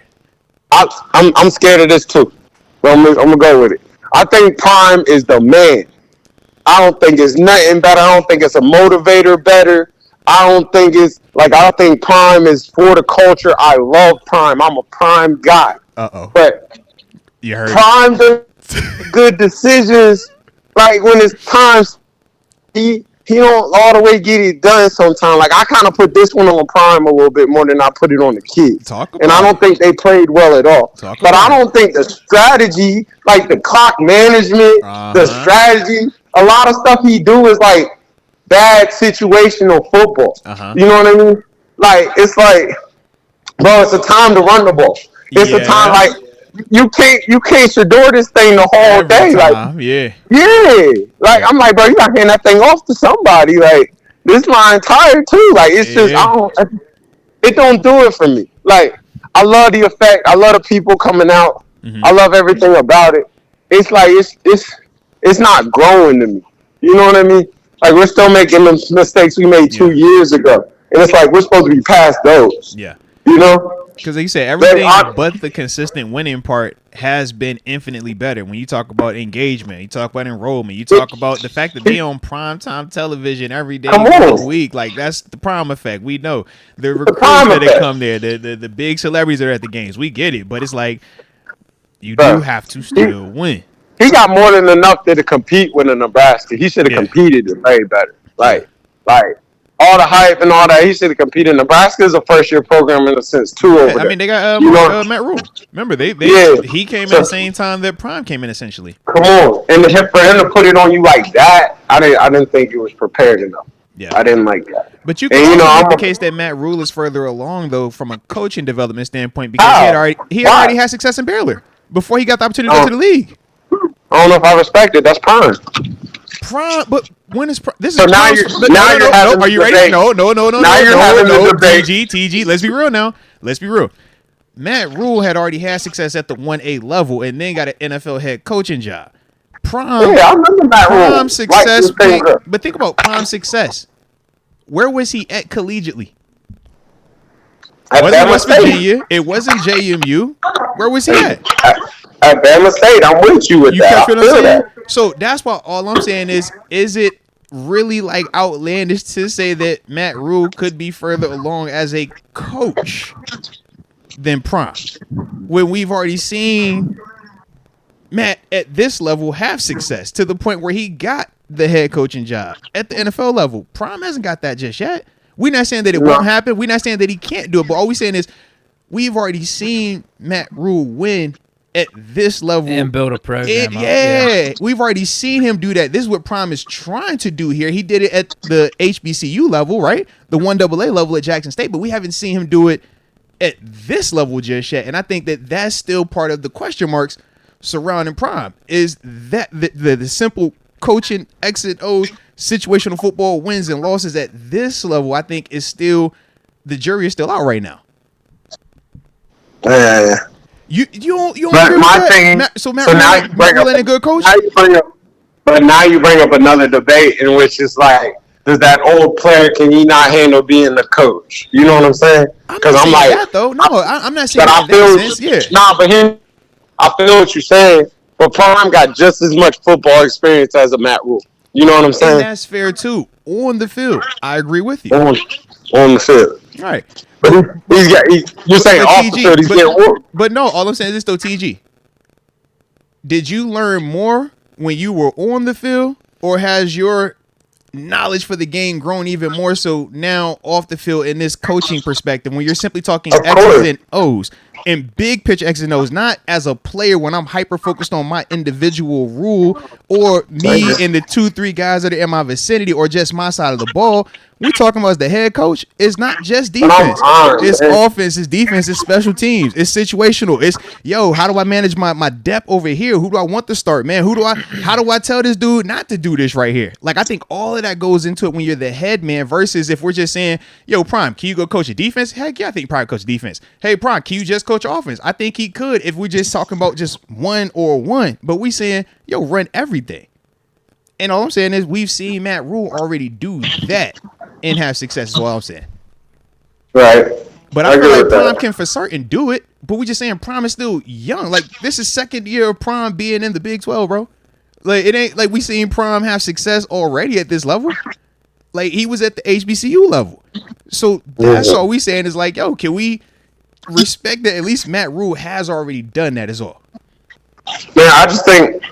[SPEAKER 2] I'm scared of this too. But I'm gonna go with it. I think Prime is the man. I don't think it's nothing better. I don't think it's a motivator better. I think Prime is for the culture. I love Prime. I'm a Prime guy. But
[SPEAKER 1] you heard
[SPEAKER 2] Prime does good decisions. Like when it's times, he don't all the way get it done sometimes. Like I kind of put this one on Prime a little bit more than I put it on the kids. And I don't think they played well at all. But I don't think the strategy, like the clock management, the strategy, a lot of stuff he do is like bad situational football. You know what I mean? Like it's like, bro, it's a time to run the ball. It's a time like you can't Shador this thing the whole day. Like Like I'm like, bro, you gotta hand that thing off to somebody. Like this line tired too. Like it's just it don't do it for me. Like I love the effect. I love the people coming out. I love everything about it. It's like it's not growing to me. You know what I mean? Like we're still making the mistakes we made 2 years ago, and it's like we're supposed to be past those.
[SPEAKER 1] Yeah.
[SPEAKER 2] You know.
[SPEAKER 1] Because like you said, everything but the consistent winning part has been infinitely better. When you talk about engagement, you talk about enrollment, you talk about the fact that they on primetime television every day of the week. Like that's the Prime effect. We know the recruits that come there, the big celebrities that are at the games. We get it, but it's like you do have to still win.
[SPEAKER 2] He got more than enough to compete with Nebraska. He should have competed and played better. Like all the hype and all that, he should have competed. Nebraska is a first-year program in a sense too. Over there.
[SPEAKER 1] I mean, they got Matt Rule. Remember, he came in the same time that Prime came in, essentially.
[SPEAKER 2] Come on, and for him to put it on you like that, I didn't think it was prepared enough.
[SPEAKER 1] Yeah,
[SPEAKER 2] I didn't like that.
[SPEAKER 1] But you can make the case that Matt Rule is further along though from a coaching development standpoint because he already had success in Baylor before he got the opportunity to go to the league.
[SPEAKER 2] I don't know if I respect it. That's Prime.
[SPEAKER 1] But when is this
[SPEAKER 2] so
[SPEAKER 1] is
[SPEAKER 2] now you're having
[SPEAKER 1] are you ready?
[SPEAKER 2] Debate.
[SPEAKER 1] No.
[SPEAKER 2] Now you're having the debate.
[SPEAKER 1] TG. Let's be real now. Let's be real. Matt Rule had already had success at the 1A level and then got an NFL head coaching job. Prime,
[SPEAKER 2] I remember Matt Rule.
[SPEAKER 1] Prime success, but think about Prime success. Where was he at collegiately? It wasn't West Virginia. It wasn't JMU. Where was he at?
[SPEAKER 2] At Bama State, I'm with you with that. I feel that.
[SPEAKER 1] So that's why all I'm saying is it really like outlandish to say that Matt Rule could be further along as a coach than Prime when we've already seen Matt at this level have success to the point where he got the head coaching job at the NFL level. Prime hasn't got that just yet. We're not saying that it won't happen. We're not saying that he can't do it. But all we're saying is we've already seen Matt Rule win at this level
[SPEAKER 3] and build a program.
[SPEAKER 1] We've already seen him do that. This is what Prime is trying to do here. He did it at the HBCU level, right? The 1AA level at Jackson State, but we haven't seen him do it at this level just yet. And I think that that's still part of the question marks surrounding Prime. Is that the simple coaching X and O's situational football wins and losses at this level? I think is still the jury is still out right now.
[SPEAKER 2] Yeah.
[SPEAKER 1] You don't
[SPEAKER 2] But
[SPEAKER 1] agree
[SPEAKER 2] my
[SPEAKER 1] with
[SPEAKER 2] thing,
[SPEAKER 1] that? So Matt
[SPEAKER 2] now
[SPEAKER 1] Rule,
[SPEAKER 2] you bring up
[SPEAKER 1] ain't a good coach.
[SPEAKER 2] Now you bring up another debate in which it's like, does that old player, can he not handle being the coach? You know what I'm saying?
[SPEAKER 1] Because I'm like that though. No, I'm not saying that.
[SPEAKER 2] I feel what you're saying. But Prime got just as much football experience as a Matt Rule. You know what I'm saying?
[SPEAKER 1] And that's fair too. On the field, I agree with you.
[SPEAKER 2] On the field,
[SPEAKER 1] right?
[SPEAKER 2] But you're saying off the field, he's getting whooped.
[SPEAKER 1] But no, all I'm saying is this though, TG. Did you learn more when you were on the field, or has your knowledge for the game grown even more so now off the field in this coaching perspective when you're simply talking X's and O's and big picture X's and O's, not as a player when I'm hyper focused on my individual rule or me and the 2-3 guys that are in my vicinity or just my side of the ball. We're talking about as the head coach. It's not just defense. It's offense, it's defense, it's special teams, it's situational. It's how do I manage my depth over here? Who do I want to start, man? How do I tell this dude not to do this right here? Like, I think all of that goes into it when you're the head man versus if we're just saying, Prime, can you go coach a defense? Heck yeah, I think you probably coach defense. Hey, Prime, can you just coach offense? I think he could if we're just talking about just one. But we saying, run everything. And all I'm saying is we've seen Matt Rule already do that and have success is all I'm saying.
[SPEAKER 2] Right.
[SPEAKER 1] But I feel like Prime can for certain do it, but we just saying Prime is still young. Like, this is second year of Prime being in the Big 12, bro. Like, it ain't like we seen Prime have success already at this level. Like, he was at the HBCU level. So that's all we saying is like, can we respect that at least Matt Rule has already done that is all.
[SPEAKER 2] Man, I just think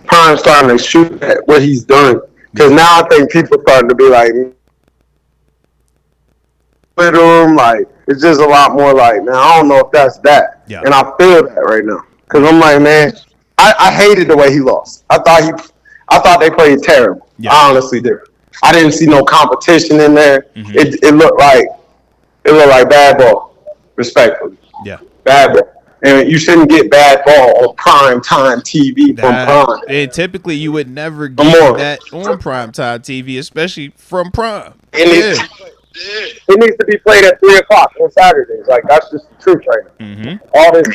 [SPEAKER 2] Prime's starting to shoot at what he's done. Because now I think people are starting to be like, like, it's just a lot more like, man, I don't know if that's that. Yeah. And I feel that right now. Because I'm like, man, I hated the way he lost. I thought they played terrible. Yeah. I honestly did. I didn't see no competition in there. Mm-hmm. It looked like bad ball, respectfully.
[SPEAKER 1] Yeah.
[SPEAKER 2] Bad ball. And you shouldn't get bad ball on prime time TV from Prime.
[SPEAKER 1] And typically you would never get that on prime time TV, especially from Prime.
[SPEAKER 2] It needs to be played at 3 o'clock on Saturdays. Like, that's just the truth right now.
[SPEAKER 1] Mm-hmm.
[SPEAKER 2] All this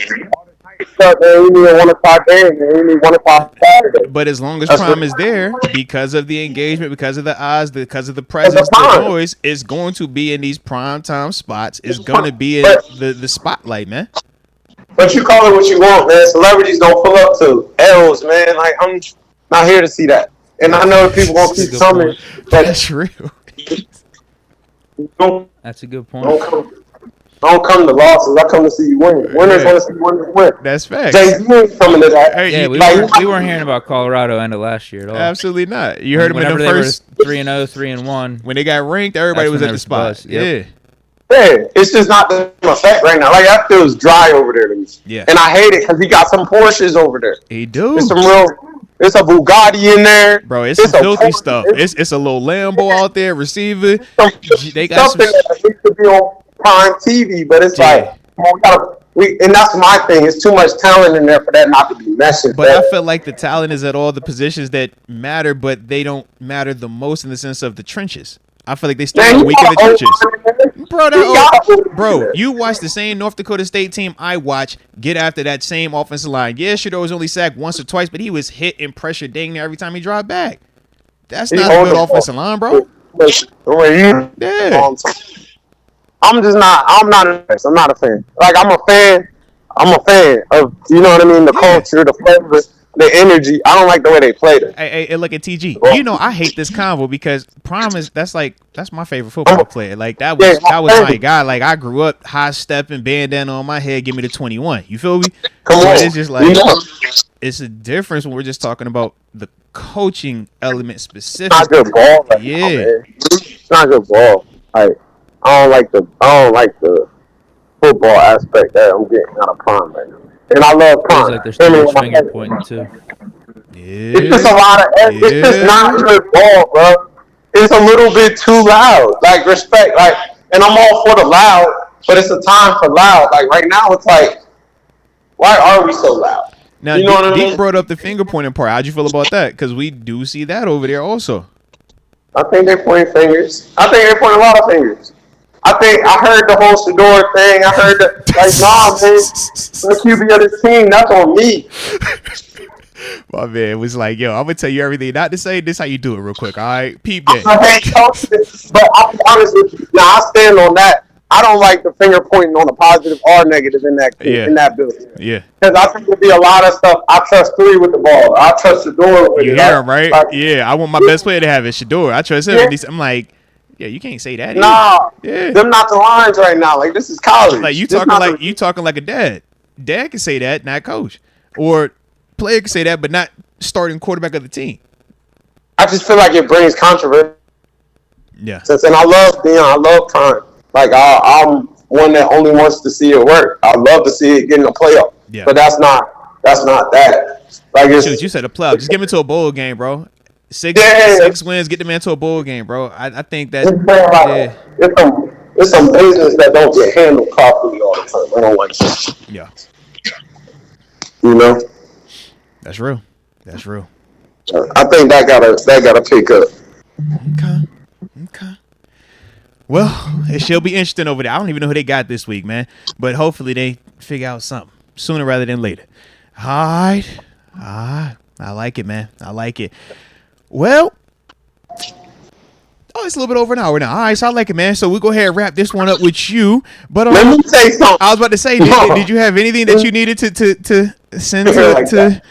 [SPEAKER 2] stuff, man, you need a 1 o'clock game, man. You need 1 o'clock Saturday.
[SPEAKER 1] But as long as Prime is there, because of the engagement, because of the odds, because of the presence, the noise, it's going to be in these prime time spots. It's going to be in the spotlight, man.
[SPEAKER 2] But you call it what you want, man. Celebrities don't pull up to L's, man. Like, I'm not here to see that. And I know that people won't keep coming.
[SPEAKER 1] That's real.
[SPEAKER 3] That's a good point.
[SPEAKER 2] Don't come to losses. I come to see you win. Winners want to see winners win.
[SPEAKER 1] That's fact.
[SPEAKER 2] Jay, you ain't coming to that.
[SPEAKER 3] Yeah, we weren't hearing about Colorado end of last year at all.
[SPEAKER 1] Absolutely not. You heard them in the first
[SPEAKER 3] 3-0, 3-1.
[SPEAKER 1] When they got ranked, everybody was at the spot.
[SPEAKER 3] Yep.
[SPEAKER 2] Yeah, it's just not the effect right now. Like, that feels dry over there to me.
[SPEAKER 1] Yeah.
[SPEAKER 2] And I hate it because he got some Porsches over there.
[SPEAKER 1] He do.
[SPEAKER 2] It's a Bugatti in there.
[SPEAKER 1] Bro, it's some filthy stuff. It's a little Lambo out there, receiver. They got
[SPEAKER 2] something that needs to be on Prime TV, but it's like, and that's my thing. It's too much talent in there for that not to be messaged.
[SPEAKER 1] But I feel like the talent is at all the positions that matter, but they don't matter the most in the sense of the trenches. I feel like they still are weak in the trenches. Bro, you watch the same North Dakota State team I watch get after that same offensive line. Yeah, Shador was only sacked once or twice, but he was hit and pressured dang near every time he dropped back. That's not a good offensive line, bro. Yeah.
[SPEAKER 2] I'm not a fan. Like, I'm a fan of, you know what I mean, the culture, the flavor the energy. I don't like the way they played it.
[SPEAKER 1] Hey, look at TG. You know, I hate this convo because Prime that's my favorite football player. Like that was my guy. Like I grew up high stepping, bandana on my head, give me the 21. You feel me?
[SPEAKER 2] Come on.
[SPEAKER 1] It's just like it's a difference when we're just talking about the coaching element specifically.
[SPEAKER 2] It's not good ball. Like, it's not good ball. Like I don't like the football aspect that I'm getting out of Prime right now. And I love Prime.
[SPEAKER 3] Feels like there's too much finger pointing too.
[SPEAKER 1] Yeah.
[SPEAKER 2] It's just a lot of. It's just not good ball, bro. It's a little bit too loud. Like respect, like, and I'm all for the loud, but it's a time for loud. Like right now, it's like, why are we so loud?
[SPEAKER 1] Now,
[SPEAKER 2] you know what I mean?
[SPEAKER 1] Deke brought up the finger pointing part. How'd you feel about that? Because we do see that over there also.
[SPEAKER 2] I think they point fingers. I think they point a lot of fingers. I heard the whole Shador thing. I heard nah, man, the QB of this team, that's on me.
[SPEAKER 1] My man was like, yo, I'm going to tell you everything. Not to say this how you do it real quick, all right? Peep that.
[SPEAKER 2] But I'll be honest with you. Now, I stand on that. I don't like the finger pointing on a positive or negative in that building. Yeah. Because I think there'll be a lot of stuff. I trust 3 with the ball. I trust Shador with it.
[SPEAKER 1] You hear him, right? Yeah, I want my best player to have it, Shador. I trust him. Yeah. I'm like, yeah, you can't say that.
[SPEAKER 2] Nah,
[SPEAKER 1] yeah.
[SPEAKER 2] Them not the lines right now. Like this is college.
[SPEAKER 1] Like you talking like a dad. Dad can say that, not coach. Or player can say that, but not starting quarterback of the team.
[SPEAKER 2] I just feel like it brings controversy.
[SPEAKER 1] Yeah.
[SPEAKER 2] And I love Deion. I love Prime. Like I'm one that only wants to see it work. I love to see it get in a playoff. Yeah. But that's not that. Like
[SPEAKER 1] shoot, you said a playoff. Just give it to a bowl game, bro. Six wins, get the man to a bowl game, bro. I think that
[SPEAKER 2] it's some business that don't get handled properly all the time. I don't like that.
[SPEAKER 1] Yeah.
[SPEAKER 2] You know?
[SPEAKER 1] That's real. That's real.
[SPEAKER 2] I think that gotta pick up.
[SPEAKER 1] Okay. Well, it shall be interesting over there. I don't even know who they got this week, man. But hopefully they figure out something sooner rather than later. All right. I like it, man. I like it. Well, it's a little bit over an hour now. All right, so I like it, man. So we'll go ahead and wrap this one up with you. But
[SPEAKER 2] let me say something.
[SPEAKER 1] I was about to say, did you have anything that you needed to send to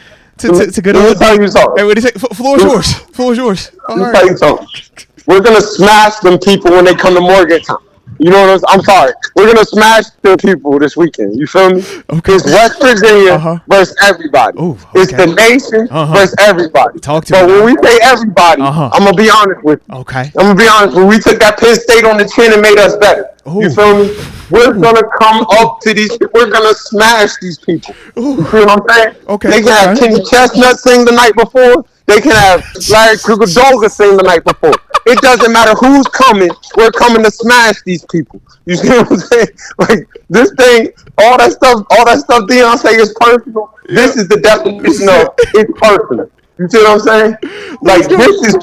[SPEAKER 1] get over?
[SPEAKER 2] Let me tell you something.
[SPEAKER 1] Hey, what did you say? Floor is yours. Floor is yours.
[SPEAKER 2] Let me tell you something. We're gonna smash them people when they come to Morgantown. You know what I'm sorry. We're going to smash the people this weekend. You feel me?
[SPEAKER 1] Okay.
[SPEAKER 2] It's West Virginia versus everybody.
[SPEAKER 1] Ooh, okay.
[SPEAKER 2] It's the nation versus everybody.
[SPEAKER 1] Talk to
[SPEAKER 2] me. But when we say everybody, I'm going to be honest with you.
[SPEAKER 1] Okay.
[SPEAKER 2] I'm going to be honest. When we took that Penn State on the chin and made us better. Ooh. You feel me? We're going to come up to these people. We're going to smash these people. Ooh. You feel what I'm saying?
[SPEAKER 1] Okay.
[SPEAKER 2] They can have Kenny Chestnut sing the night before. They can have Larry Kugadolga sing the night before. It doesn't matter who's coming. We're coming to smash these people. You see what I'm saying? Like this thing, all that stuff Deion say is personal. Yeah. This is the definition of it's personal. You see what I'm saying? Like this is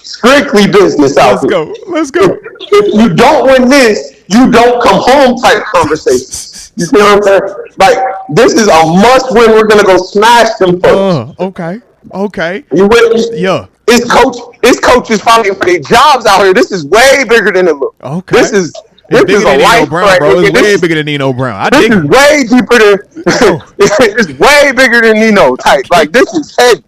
[SPEAKER 2] strictly business out here.
[SPEAKER 1] Let's go.
[SPEAKER 2] If you don't win this, you don't come home type conversation. You see what I'm saying? Like this is a must win. We're gonna go smash them folks.
[SPEAKER 1] Okay.
[SPEAKER 2] You with me?
[SPEAKER 1] Yeah.
[SPEAKER 2] It's coaches fighting for their jobs out here. This is way bigger than it looks.
[SPEAKER 1] Okay.
[SPEAKER 2] This is a life
[SPEAKER 1] Brown, bro. It's way bigger than Nino Brown.
[SPEAKER 2] This is way deeper than it's way bigger than Nino type. Like this is heavy.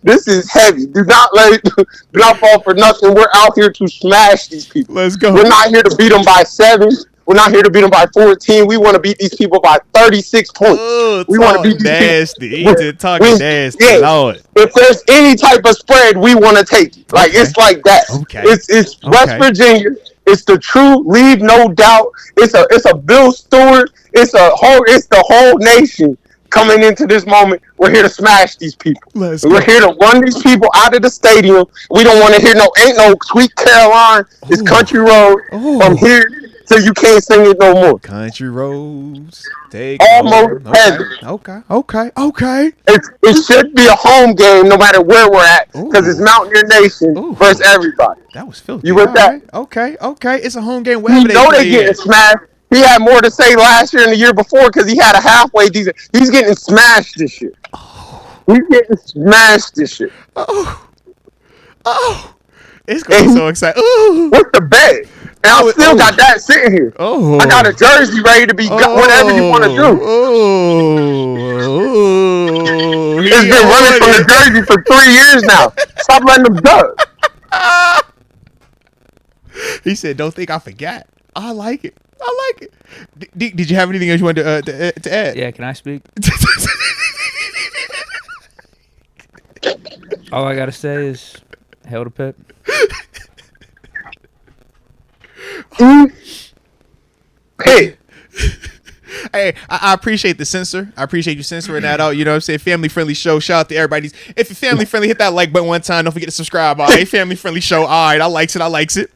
[SPEAKER 2] This is heavy. Do not fall for nothing. We're out here to smash these people.
[SPEAKER 1] Let's go.
[SPEAKER 2] We're not here to beat them by 7. We're not here to beat them by 14. We want to beat these people by 36 points.
[SPEAKER 1] We want to beat these people. Talking nasty. Yeah. Lord.
[SPEAKER 2] If there's any type of spread, we want to take it. Like it's like that.
[SPEAKER 1] Okay.
[SPEAKER 2] It's West Virginia. It's the true leave no doubt. It's a Bill Stewart. It's the whole nation coming into this moment. We're here to smash these people. We're here to run these people out of the stadium. We don't want to hear ain't no Sweet Caroline. It's Country Road. From here so you can't sing it no more.
[SPEAKER 1] Country roads.
[SPEAKER 2] Almost heavy.
[SPEAKER 1] Okay.
[SPEAKER 2] It should be a home game no matter where we're at because it's Mountaineer Nation versus everybody.
[SPEAKER 1] That was filthy.
[SPEAKER 2] You with that?
[SPEAKER 1] Right. Okay. It's a home game.
[SPEAKER 2] You know they getting smashed. He had more to say last year and the year before because he had a halfway decent. He's getting smashed this year. He's getting smashed this year.
[SPEAKER 1] It's going to be so exciting.
[SPEAKER 2] What's the bet? And I still got that sitting here. I got a jersey ready to be whatever you want to do. It's been running from the jersey for 3 years now. Stop letting them duck.
[SPEAKER 1] He said, "Don't think I forgot." I like it. I like it. Did you have anything else you wanted to add?
[SPEAKER 3] Yeah, can I speak? All I gotta say is, hell to Pip.
[SPEAKER 2] Hey.
[SPEAKER 1] Hey, I appreciate the censor. I appreciate you censoring that out. You know what I'm saying? Family friendly show. Shout out to everybody. If you're family friendly, hit that like button one time. Don't forget to subscribe. All right, family friendly show. All right, I likes it. I likes it.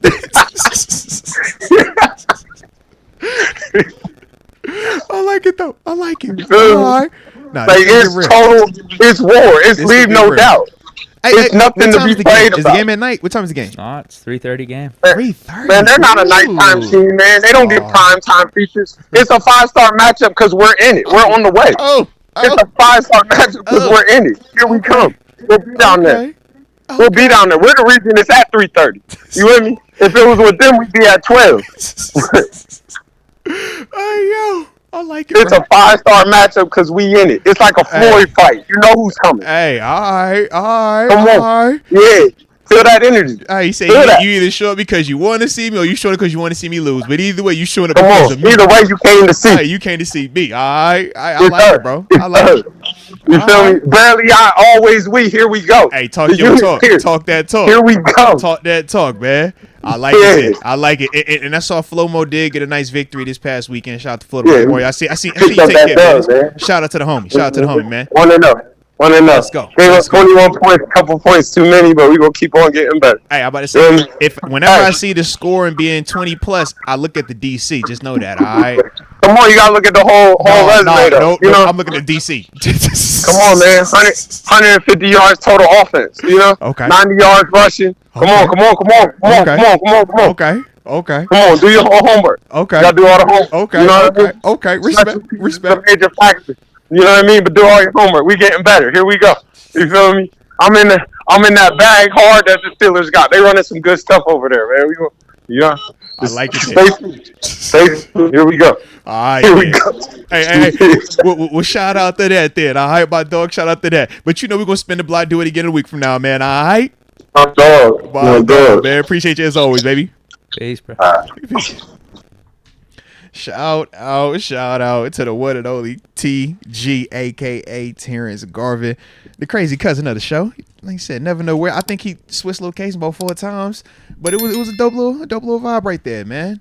[SPEAKER 1] I like it though. I like it. All right. Nah,
[SPEAKER 2] like it's total. It's war. It's leave no real. Doubt. It's nothing to be played about.
[SPEAKER 1] Is the game at night? What time is the game?
[SPEAKER 3] No, it's 3:30 game.
[SPEAKER 1] 3:30.
[SPEAKER 2] Man, they're not a nighttime team, man. They don't get prime time features. It's a 5-star matchup because we're in it. We're on the way. It's a 5-star matchup because we're in it. Here we come. We'll be down there. We'll be down there. We're the reason it's at 3:30. You with me? If it was with them, we'd be at 12.
[SPEAKER 1] Yo. I like it.
[SPEAKER 2] It's a 5-star matchup because we in it. It's like a Floyd fight. You know who's coming.
[SPEAKER 1] Hey, all right.
[SPEAKER 2] Come on.
[SPEAKER 1] All right.
[SPEAKER 2] Yeah. Feel that energy.
[SPEAKER 1] You say you either show up because you want to see me or you showing up because you want to see me lose. But either way, you showing up because of me.
[SPEAKER 2] Either way, you came to see.
[SPEAKER 1] Hey, you came to see me. All right. I like it, bro. I like it.
[SPEAKER 2] You feel me? Barely I, always we. Here we go.
[SPEAKER 1] Hey, talk your talk. Talk that talk.
[SPEAKER 2] Here we go.
[SPEAKER 1] Talk that talk, man. I like it. I like it. And I saw Flomo did get a nice victory this past weekend. Shout out to Florida Warrior. I see you take care of it. Shout out to the homie. Shout out to the homie, man.
[SPEAKER 2] 1-0.
[SPEAKER 1] Let's go.
[SPEAKER 2] Gave us 21 points, a couple points too many, but we gonna keep on getting better.
[SPEAKER 1] Hey, I'm about to say, whenever I see the scoring being 20 plus, I look at the DC. Just know that, all right?
[SPEAKER 2] Come on, you gotta look at the whole resume.
[SPEAKER 1] No,
[SPEAKER 2] you know?
[SPEAKER 1] I'm looking at DC.
[SPEAKER 2] Come on, man. 150 yards total offense. You know, 90 yards rushing. Come on.
[SPEAKER 1] Okay.
[SPEAKER 2] Come on, do your whole homework.
[SPEAKER 1] Okay.
[SPEAKER 2] You gotta do all the homework.
[SPEAKER 1] Okay.
[SPEAKER 2] You know what I mean?
[SPEAKER 1] Okay. Respect.
[SPEAKER 2] A major factor. You know what I mean? But do all your homework. We getting better. Here we go. You feel me? I'm in that bag hard that the Steelers got. They running some good stuff over there, man. We go. Yeah.
[SPEAKER 1] I like it.
[SPEAKER 2] Stay. Here we go.
[SPEAKER 1] All right.
[SPEAKER 2] Here we go.
[SPEAKER 1] Hey. Well, shout out to that then. All right, my dog. Shout out to that. But you know we're gonna spin the block, do it again a week from now, man. All right.
[SPEAKER 2] My dog.
[SPEAKER 1] My dog, man. Appreciate you as always, baby.
[SPEAKER 3] Peace, bro.
[SPEAKER 1] Shout out to the one and only TG, aka Terence Garvin, the crazy cousin of the show. Like I said, never know where. I think he switched location about 4 times, but it was a dope little vibe right there, man.